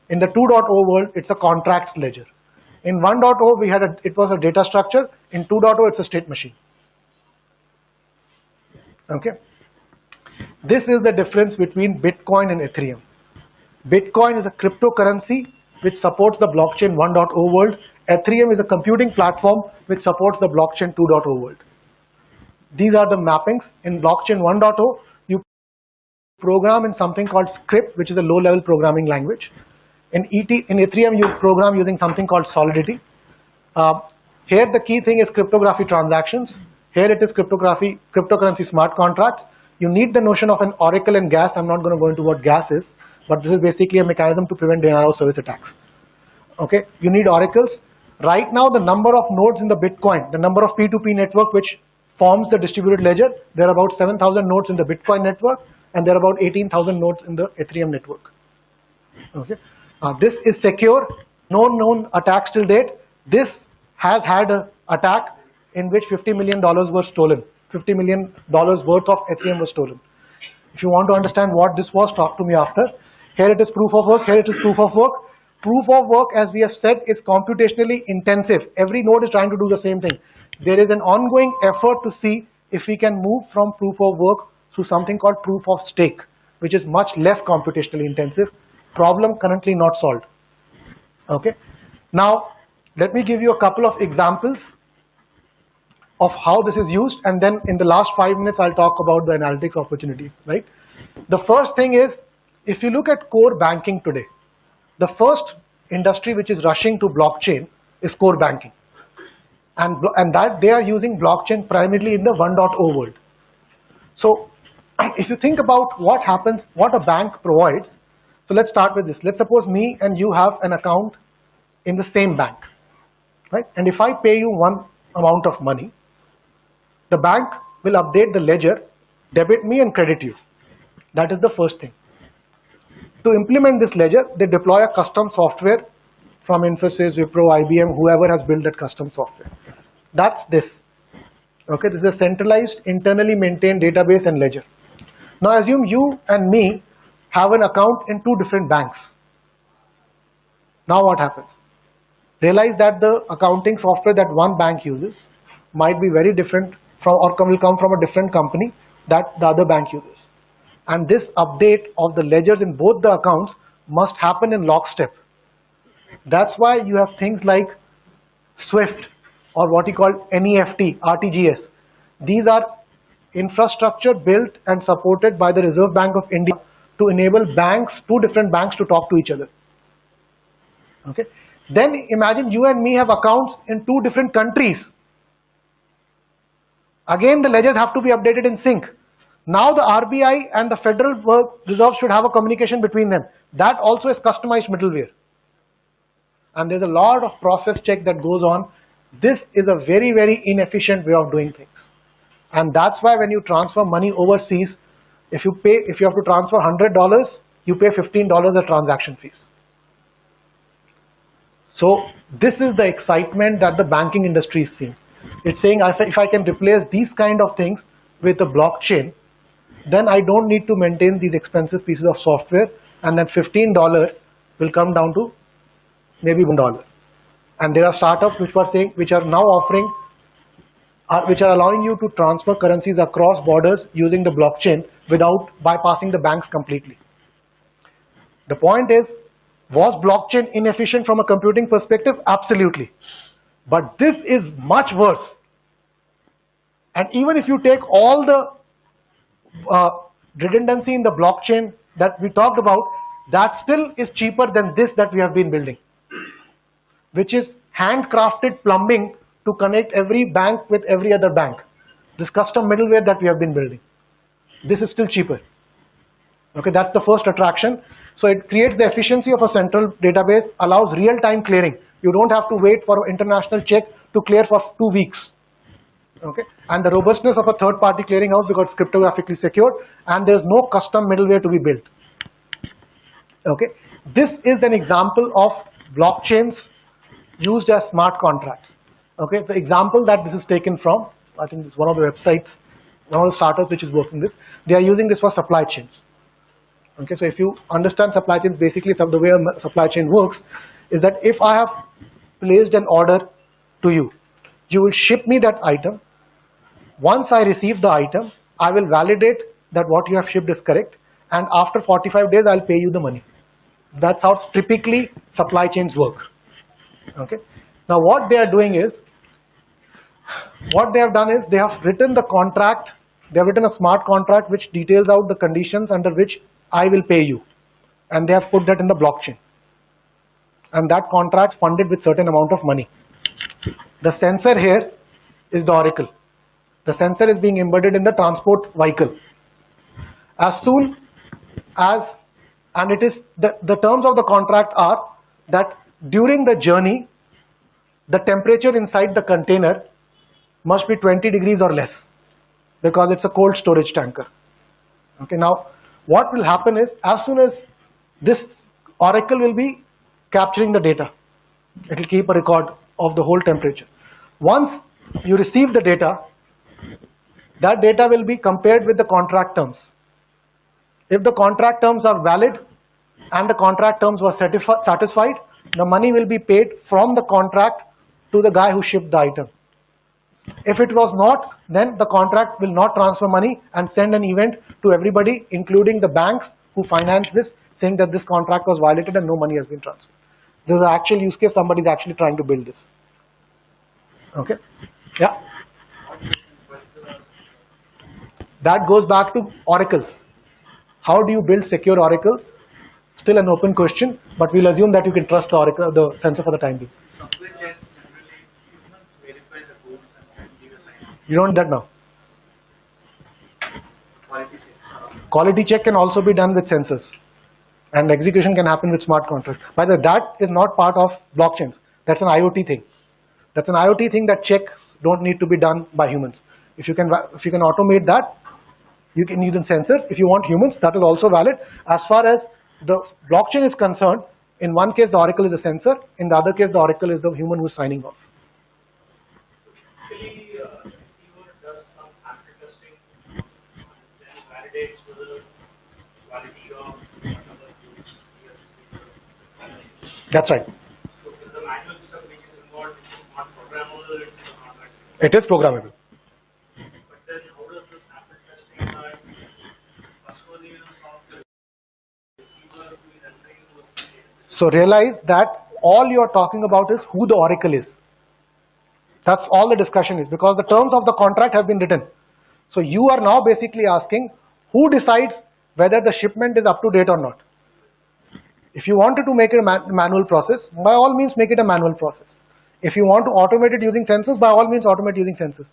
In the 2.0 world, it's a contracts ledger. In 1.0, it was a data structure. In 2.0, it's a state machine. Okay. This is the difference between Bitcoin and Ethereum. Bitcoin is a cryptocurrency which supports the blockchain 1.0 world. Ethereum is a computing platform which supports the blockchain 2.0 world. These are the mappings. In blockchain 1.0, you program in something called script, which is a low-level programming language. In Ethereum, you program using something called Solidity. Here, the key thing is cryptography transactions. Here it is cryptocurrency smart contracts. You need the notion of an oracle and gas. I'm not going to go into what gas is, but this is basically a mechanism to prevent denial of service attacks. Okay, you need oracles. Right now, the number of nodes in the Bitcoin, the number of P2P network which forms the distributed ledger, there are about 7,000 nodes in the Bitcoin network, and there are about 18,000 nodes in the Ethereum network. Okay, this is secure, no known attacks till date. This has had an attack in which $50 million were stolen. $50 million worth of Ethereum was stolen. If you want to understand what this was, talk to me after. Here it is proof of work, here it is proof of work. proof of work, as we have said, is computationally intensive. Every node is trying to do the same thing. There is an ongoing effort to see if we can move from proof of work to something called proof of stake, which is much less computationally intensive. Problem currently not solved. Okay. Now, let me give you a couple of examples of how this is used, and then in the last 5 minutes I'll talk about the analytics opportunities, right? The first thing is, if you look at core banking today, the first industry which is rushing to blockchain is core banking. And that they are using blockchain primarily in the 1.0 world. So if you think about what happens, what a bank provides, so let's start with this. Let's suppose me and you have an account in the same bank, right? And if I pay you one amount of money, the bank will update the ledger, debit me and credit you. That is the first thing. To implement this ledger, they deploy a custom software from Infosys, Wipro, IBM, whoever has built that custom software. That's this. Okay, this is a centralized, internally maintained database and ledger. Now assume you and me have an account in two different banks. Now what happens? Realize that the accounting software that one bank uses might be very different from, or will come from a different company that the other bank uses. And this update of the ledgers in both the accounts must happen in lockstep. That's why you have things like SWIFT or what you call NEFT, RTGS. These are infrastructure built and supported by the Reserve Bank of India to enable banks, two different banks, to talk to each other. Okay. Then imagine you and me have accounts in two different countries. Again, the ledgers have to be updated in sync. Now the RBI and the Federal Reserve should have a communication between them. That also is customized middleware. And there's a lot of process check that goes on. This is a very, very inefficient way of doing things. And that's why when you transfer money overseas, if you have to transfer $100, you pay $15 as transaction fees. So this is the excitement that the banking industry is seeing. It's saying, if I can replace these kind of things with a blockchain, then I don't need to maintain these expensive pieces of software, and then $15 will come down to maybe $1. And there are startups which are now offering, which are allowing you to transfer currencies across borders using the blockchain without bypassing the banks completely. The point is, was blockchain inefficient from a computing perspective? Absolutely. But this is much worse. And even if you take all the redundancy in the blockchain that we talked about, that still is cheaper than this that we have been building, which is handcrafted plumbing to connect every bank with every other bank. This custom middleware that we have been building, this is still cheaper. Okay, that's the first attraction. So it creates the efficiency of a central database, allows real-time clearing. You don't have to wait for an international check to clear for 2 weeks. Okay, and the robustness of a third-party clearinghouse because it's cryptographically secured, and there's no custom middleware to be built. Okay, this is an example of blockchains used as smart contracts. Okay, the example that this is taken from, I think it's one of the websites, one of the startups which is working this. They are using this for supply chains. Okay, so if you understand supply chains, basically the way a supply chain works is that if I have placed an order to you, you will ship me that item. Once I receive the item, I will validate that what you have shipped is correct, and after 45 days, I'll pay you the money. That's how typically supply chains work. Okay. Now what they are doing is, what they have done is they have written the contract, they have written a smart contract which details out the conditions under which I will pay you, and they have put that in the blockchain, and that contract funded with certain amount of money. The sensor here is the oracle. The sensor is being embedded in the transport vehicle. As soon as, and it is, the terms of the contract are that during the journey, the temperature inside the container must be 20 degrees or less, because it's a cold storage tanker. Okay, now what will happen is, as soon as this oracle will be capturing the data, it will keep a record of the whole temperature. Once you receive the data, that data will be compared with the contract terms. If the contract terms are valid and the contract terms were satisfied, the money will be paid from the contract to the guy who shipped the item. If it was not, then the contract will not transfer money and send an event to everybody, including the banks who finance this, saying that this contract was violated and no money has been transferred. This is an actual use case. Somebody is actually trying to build this. Okay? Yeah. That goes back to oracles. How do you build secure oracles? Still an open question, but we'll assume that you can trust the oracle, the sensor for the time being. You don't need that now. Quality check can also be done with sensors, and execution can happen with smart contracts. By the way, that is not part of blockchains. That's an IoT thing. That's an IoT thing that checks don't need to be done by humans. If you can automate that, you can use sensors. If you want humans, that is also valid. As far as the blockchain is concerned, in one case the oracle is a sensor, in the other case the oracle is the human who is signing off. That's right. It is programmable. So realize that all you are talking about is who the oracle is. That's all the discussion is, because the terms of the contract have been written. So you are now basically asking who decides whether the shipment is up to date or not. If you wanted to make it a manual process, by all means make it a manual process. If you want to automate it using sensors, by all means automate using sensors.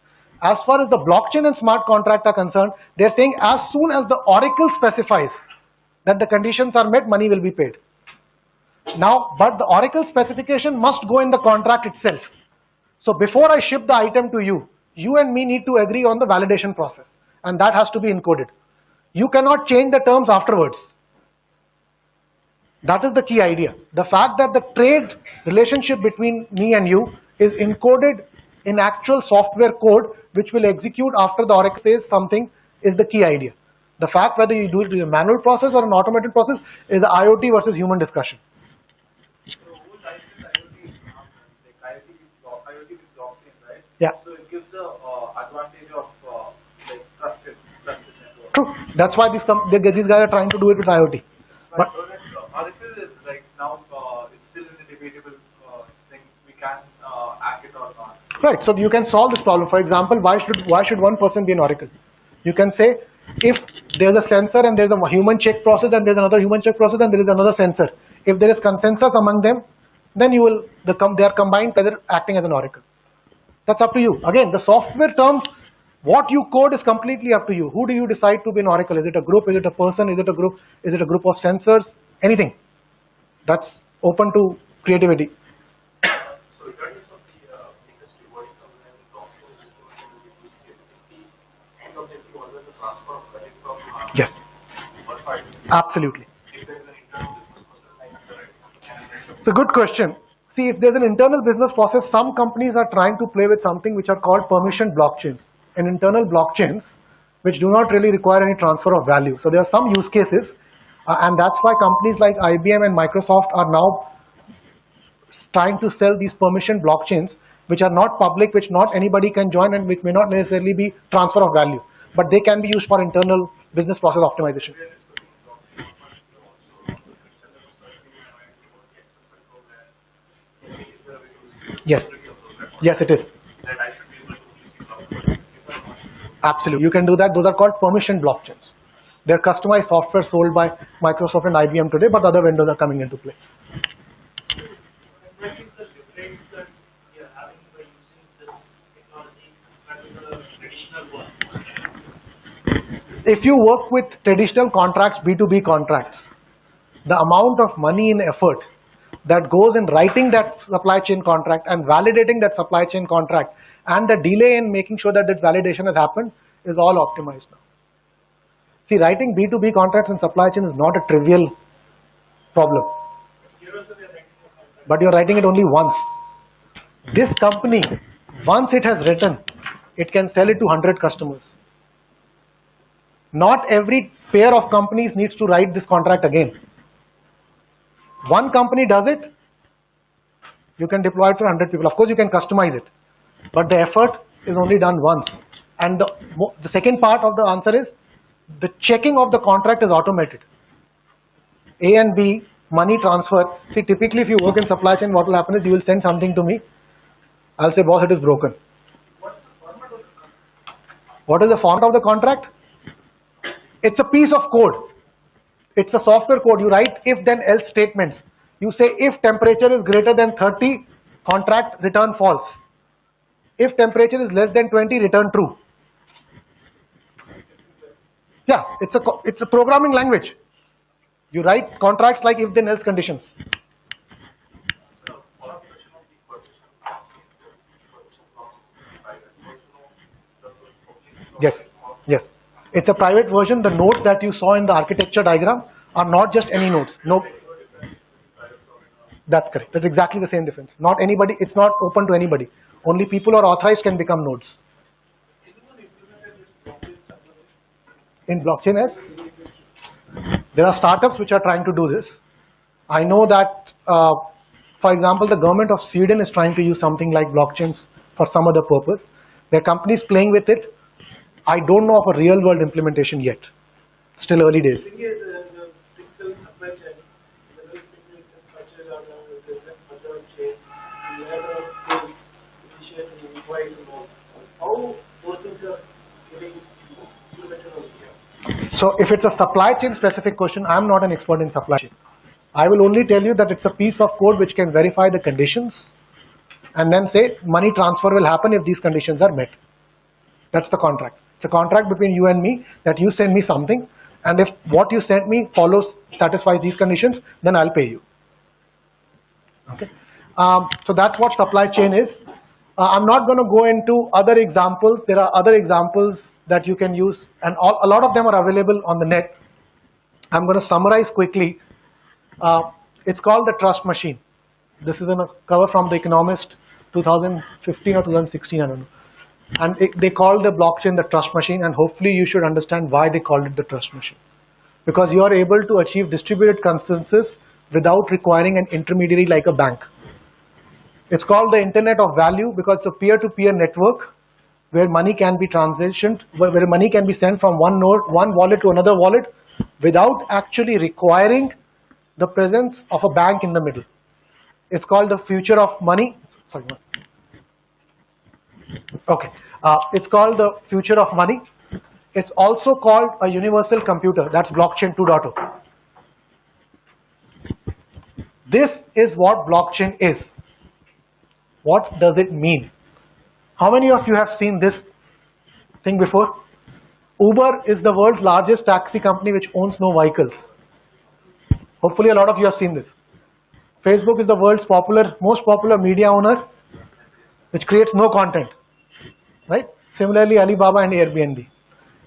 As far as the blockchain and smart contract are concerned, they're saying as soon as the oracle specifies that the conditions are met, money will be paid. Now, but the oracle specification must go in the contract itself. So before I ship the item to you, you and me need to agree on the validation process, and that has to be encoded. You cannot change the terms afterwards. That is the key idea. The fact that the trade relationship between me and you is encoded in actual software code which will execute after the oracle says something is the key idea. The fact whether you do it in a manual process or an automated process is the IoT versus human discussion. Yeah. So it gives the advantage of like trusted network. True. That's why these guys are trying to do it with IoT. But oracle is like now it's still in the debatable thing. We can hack it or not. Right. So you can solve this problem. For example, why should one person be an oracle? You can say if there's a sensor and there's a human check process and there's another human check process and there is another sensor. If there is consensus among them, then you will they are combined together acting as an oracle. That's up to you. Again, the software terms, what you code is completely up to you. Who do you decide to be an oracle? Is it a group? Is it a person? Is it a group? Is it a group of sensors? Anything. That's open to creativity. So regardless of the industry, what is the also end objective was the transfer of credit from Yes. one party? Absolutely. If there is an internal business process like It's a good question. See, if there's an internal business process, some companies are trying to play with something which are called permissioned blockchains. And internal blockchains which do not really require any transfer of value. So there are some use cases, and that's why companies like IBM and Microsoft are now trying to sell these permissioned blockchains which are not public, which not anybody can join, and which may not necessarily be transfer of value, but they can be used for internal business process optimization. Yes. Yes, it is. Absolutely. You can do that. Those are called permissioned blockchains. They're customized software sold by Microsoft and IBM today, but other vendors are coming into play. what is the difference that we are having by using this technology and the traditional one? If you work with traditional contracts, B2B contracts, the amount of money and effort that goes in writing that supply chain contract and validating that supply chain contract and the delay in making sure that that validation has happened is all optimized now. See, writing B2B contracts in supply chain is not a trivial problem. But you're writing it only once. This company, once it has written, it can sell it to 100 customers. Not every pair of companies needs to write this contract again. One company does it, You can deploy it to 100 people. Of course, you can customize it, but the effort is only done once. And the second part of the answer is the checking of the contract is automated. A and B, money transfer. See, typically if you work in supply chain, what will happen is you will send something to me. I'll say, boss, it is broken. What is the format of the contract? It's a piece of code. It's a software code. You write if then else statements. You say if temperature is greater than 30, contract return false. If temperature is less than 20, return true. Yeah, it's a programming language. You write contracts like if then else conditions. Yes, yes. It's a private version. The nodes that you saw in the architecture diagram are not just any nodes. No, that's correct. That's exactly the same difference. Not anybody. It's not open to anybody. Only people who are authorized can become nodes. In blockchain, yes. There are startups which are trying to do this. I know that, for example, the government of Sweden is trying to use something like blockchains for some other purpose. There are companies playing with it. I don't know of a real world implementation yet. Still early days. So if it's a supply chain specific question, I'm not an expert in supply chain. I will only tell you that it's a piece of code which can verify the conditions and then say money transfer will happen if these conditions are met. That's the contract. It's a contract between you and me that you send me something, and if what you sent me satisfies these conditions, then I'll pay you. Okay. So that's what supply chain is. I'm not going to go into other examples. There are other examples that you can use, and a lot of them are available on the net. I'm going to summarize quickly. It's called the trust machine. This is in a cover from The Economist 2015 or 2016, I don't know. And they call the blockchain the trust machine, and hopefully you should understand why they called it the trust machine. Because you are able to achieve distributed consensus without requiring an intermediary like a bank. It's called the Internet of Value because it's a peer-to-peer network where money can be transitioned, where money can be sent from one wallet to another wallet without actually requiring the presence of a bank in the middle. It's called the future of money. Sorry. Okay. It's called the future of money. It's also called a universal computer. That's blockchain 2.0. This is what blockchain is. What does it mean? How many of you have seen this thing before? Uber is the world's largest taxi company which owns no vehicles. Hopefully a lot of you have seen this. Facebook is the world's most popular media owner which creates no content. Right? Similarly, Alibaba and Airbnb.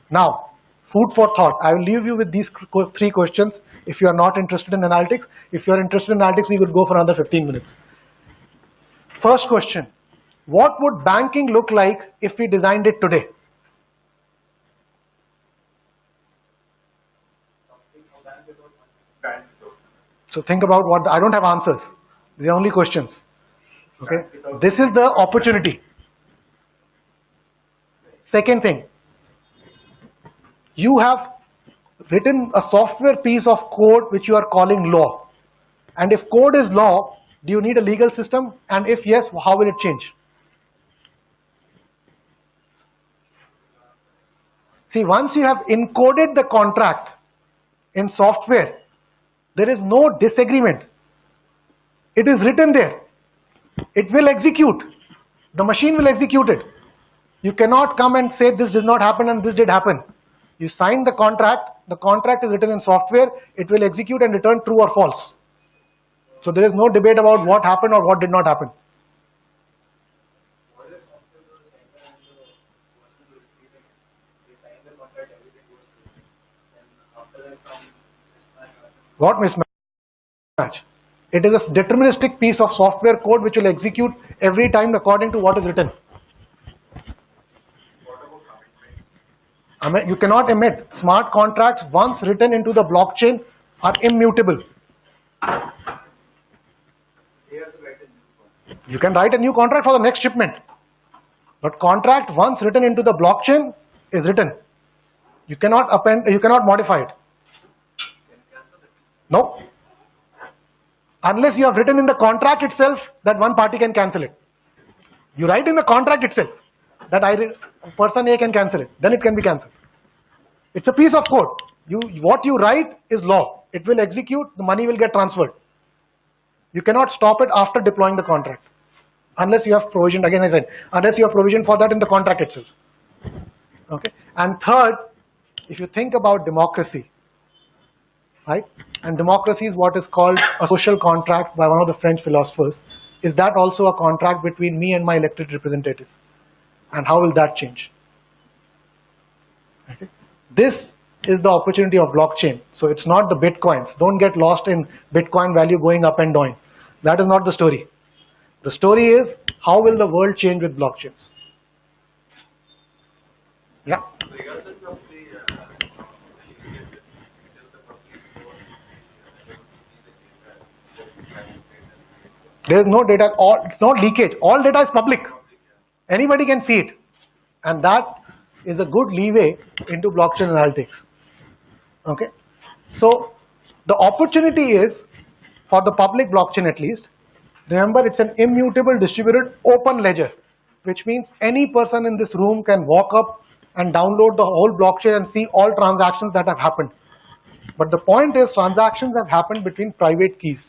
Now, food for thought. I will leave you with these three questions if you are not interested in analytics. If you are interested in analytics, we would go for another 15 minutes. First question. What would banking look like if we designed it today? So think about what, I don't have answers. These are only questions. Okay. This is the opportunity. Second thing, you have written a software piece of code which you are calling law. And if code is law, do you need a legal system? And if yes, how will it change? See, once you have encoded the contract in software, there is no disagreement. It is written there. It will execute. The machine will execute it. You cannot come and say this did not happen and this did happen. You sign the contract is written in software, it will execute and return true or false. So there is no debate about what happened or what did not happen. What mismatch? It is a deterministic piece of software code which will execute every time according to what is written. You cannot emit. Smart contracts, once written into the blockchain, are immutable. You can write a new contract for the next shipment. But contract once written into the blockchain is written. You cannot append, you cannot modify it. No. Unless you have written in the contract itself that one party can cancel it. You write in the contract itself that person A can cancel it. Then it can be cancelled. It's a piece of code. What you write is law. It will execute, the money will get transferred. You cannot stop it after deploying the contract. Unless you have provision, again I said, unless you have provision for that in the contract itself. Okay. And third, if you think about democracy, right? And democracy is what is called a social contract by one of the French philosophers. Is that also a contract between me and my elected representatives? And how will that change? Okay. This is the opportunity of blockchain. So it's not the bitcoins. Don't get lost in bitcoin value going up and down. That is not the story. The story is how will the world change with blockchains? Yeah. There is no data, it's not leakage. All data is public. Anybody can see it. And that is a good leeway into blockchain analytics. Okay. So the opportunity is, for the public blockchain at least, remember it's an immutable distributed open ledger, which means any person in this room can walk up and download the whole blockchain and see all transactions that have happened. But the point is, transactions have happened between private keys.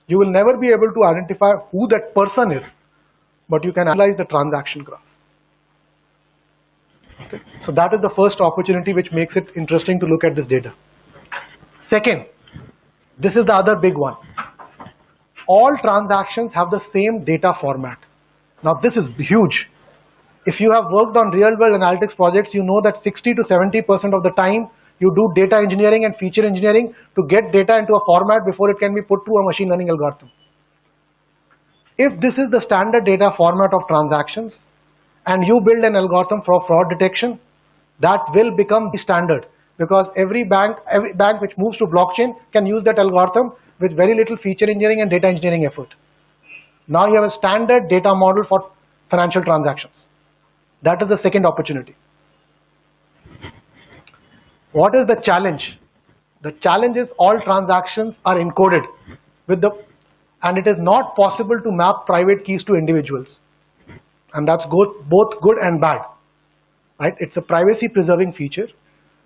You will never be able to identify who that person is, but you can analyze the transaction graph. Okay. So that is the first opportunity which makes it interesting to look at this data. Second, this is the other big one. All transactions have the same data format. Now this is huge. If you have worked on real world analytics projects, you know that 60 to 70% of the time you do data engineering and feature engineering to get data into a format before it can be put through a machine learning algorithm. If this is the standard data format of transactions and you build an algorithm for fraud detection, that will become the standard, because every bank which moves to blockchain can use that algorithm with very little feature engineering and data engineering effort. Now you have a standard data model for financial transactions. That is the second opportunity. What is the challenge? The challenge is all transactions are encoded and it is not possible to map private keys to individuals. And that's both good and bad. Right? It's a privacy preserving feature,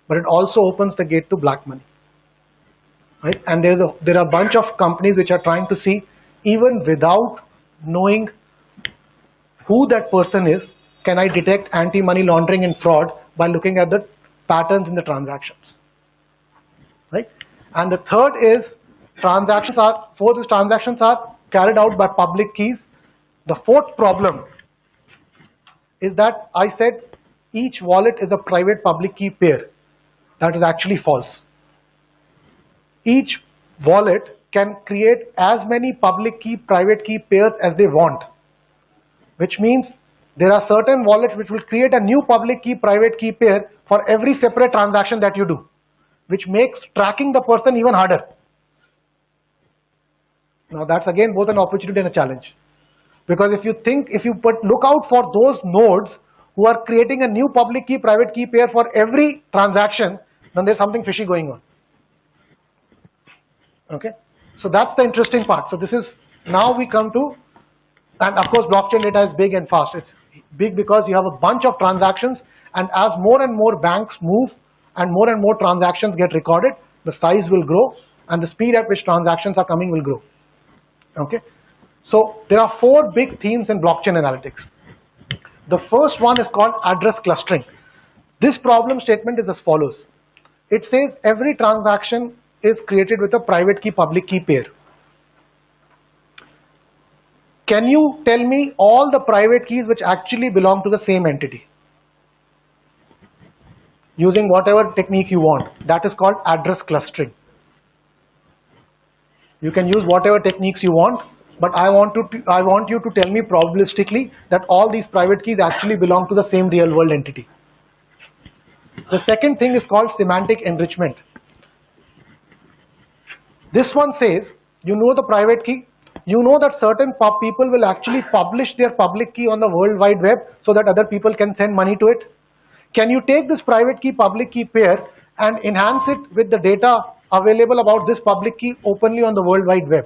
but it also opens the gate to black money. Right? And there are a bunch of companies which are trying to see, even without knowing who that person is, can I detect anti-money laundering and fraud by looking at the patterns in the transactions. Right? And the third is transactions are carried out by public keys. The fourth problem is that I said each wallet is a private public key pair. That is actually false. Each wallet can create as many public key private key pairs as they want, which means there are certain wallets which will create a new public key private key pair for every separate transaction that you do, which makes tracking the person even harder. Now that's again both an opportunity and a challenge, because if you look out for those nodes who are creating a new public key private key pair for every transaction, then there's something fishy going on. Okay, so that's the interesting part. So this is, now we come to, and of course blockchain data is big and fast. It's big because you have a bunch of transactions, and as more and more banks move and more transactions get recorded, the size will grow and the speed at which transactions are coming will grow. Okay, so there are four big themes in blockchain analytics. The first one is called address clustering. This problem statement is as follows. It says every transaction is created with a private key public key pair. Can you tell me all the private keys which actually belong to the same entity? Using whatever technique you want. That is called address clustering. You can use whatever techniques you want, but I want you to tell me probabilistically that all these private keys actually belong to the same real world entity. The second thing is called semantic enrichment. This one says, you know the private key, You know that certain people will actually publish their public key on the World Wide Web so that other people can send money to it. Can you take this private key public key pair and enhance it with the data available about this public key openly on the World Wide Web?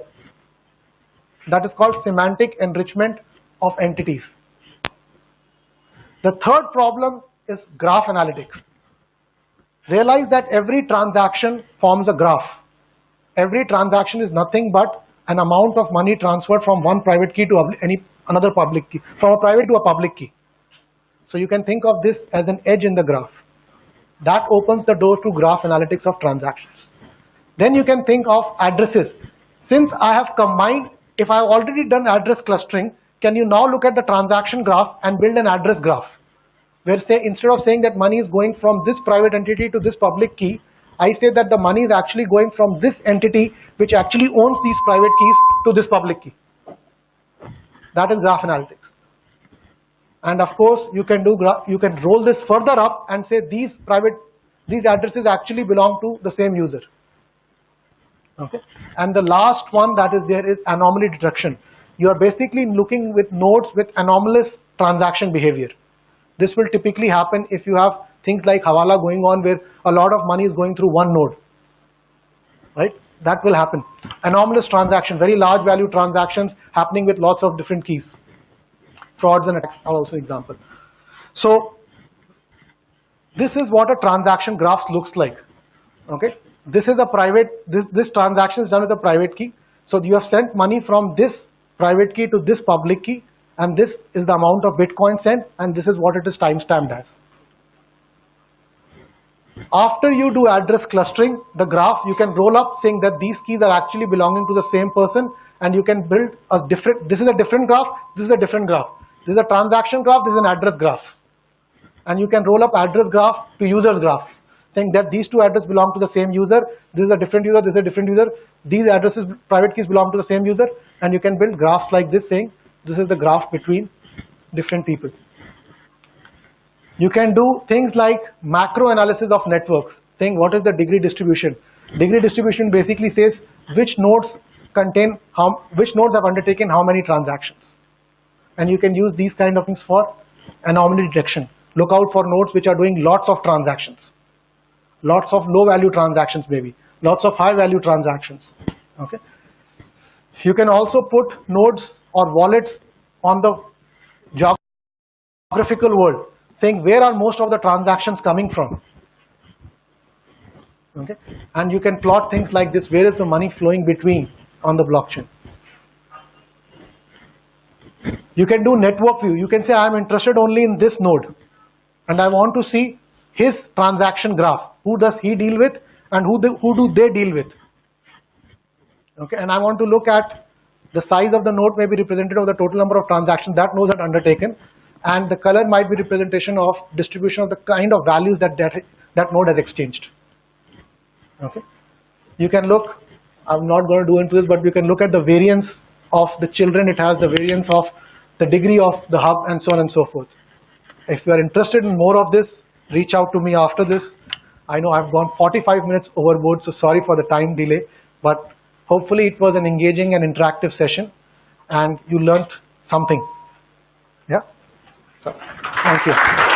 That is called semantic enrichment of entities. The third problem is graph analytics. Realize that every transaction forms a graph. Every transaction is nothing but an amount of money transferred from one private key to another public key, from a private to a public key. So you can think of this as an edge in the graph. That opens the door to graph analytics of transactions. Then you can think of addresses. Since I have combined, if I have already done address clustering, can you now look at the transaction graph and build an address graph? Where say, instead of saying that money is going from this private entity to this public key, I say that the money is actually going from this entity which actually owns these private keys to this public key. That is graph analytics. And of course, you can roll this further up and say these addresses actually belong to the same user. Okay. And the last one that is there is anomaly detection. You are basically looking with nodes with anomalous transaction behavior. This will typically happen if you have things like Hawala going on where a lot of money is going through one node. Right? That will happen. Anomalous transaction, very large value transactions happening with lots of different keys. Frauds and attacks are also example. So this is what a transaction graph looks like. Okay, this is a private. This transaction is done with a private key. So you have sent money from this private key to this public key, and this is the amount of Bitcoin sent, and this is what it is timestamped as. After you do address clustering, the graph you can roll up saying that these keys are actually belonging to the same person, and you can build a different. This is a different graph. This is a different graph. This is a transaction graph. This is an address graph, and you can roll up address graph to users graph, saying that these two addresses belong to the same user. This is a different user. This is a different user. These addresses, private keys, belong to the same user, and you can build graphs like this, saying this is the graph between different people. You can do things like macro analysis of networks, saying what is the degree distribution. Degree distribution basically says which nodes which nodes have undertaken how many transactions. And you can use these kind of things for anomaly detection. Look out for nodes which are doing lots of transactions. Lots of low value transactions maybe. Lots of high value transactions. Okay. You can also put nodes or wallets on the geographical world, saying where are most of the transactions coming from. Okay. And you can plot things like this, where is the money flowing between on the blockchain. You can do network view. You can say I am interested only in this node and I want to see his transaction graph. Who does he deal with and who do they deal with? Okay, and I want to look at the size of the node may be representative of the total number of transactions that node had undertaken, and the color might be representation of distribution of the kind of values that node has exchanged. Okay, you can look, I'm not going to do into this, but you can look at the variance of the children it has, the variance of the degree of the hub, and so on and so forth. If you are interested in more of this, reach out to me after this. I know I've gone 45 minutes overboard, so sorry for the time delay, but hopefully it was an engaging and interactive session and you learned something. Yeah. So, thank you.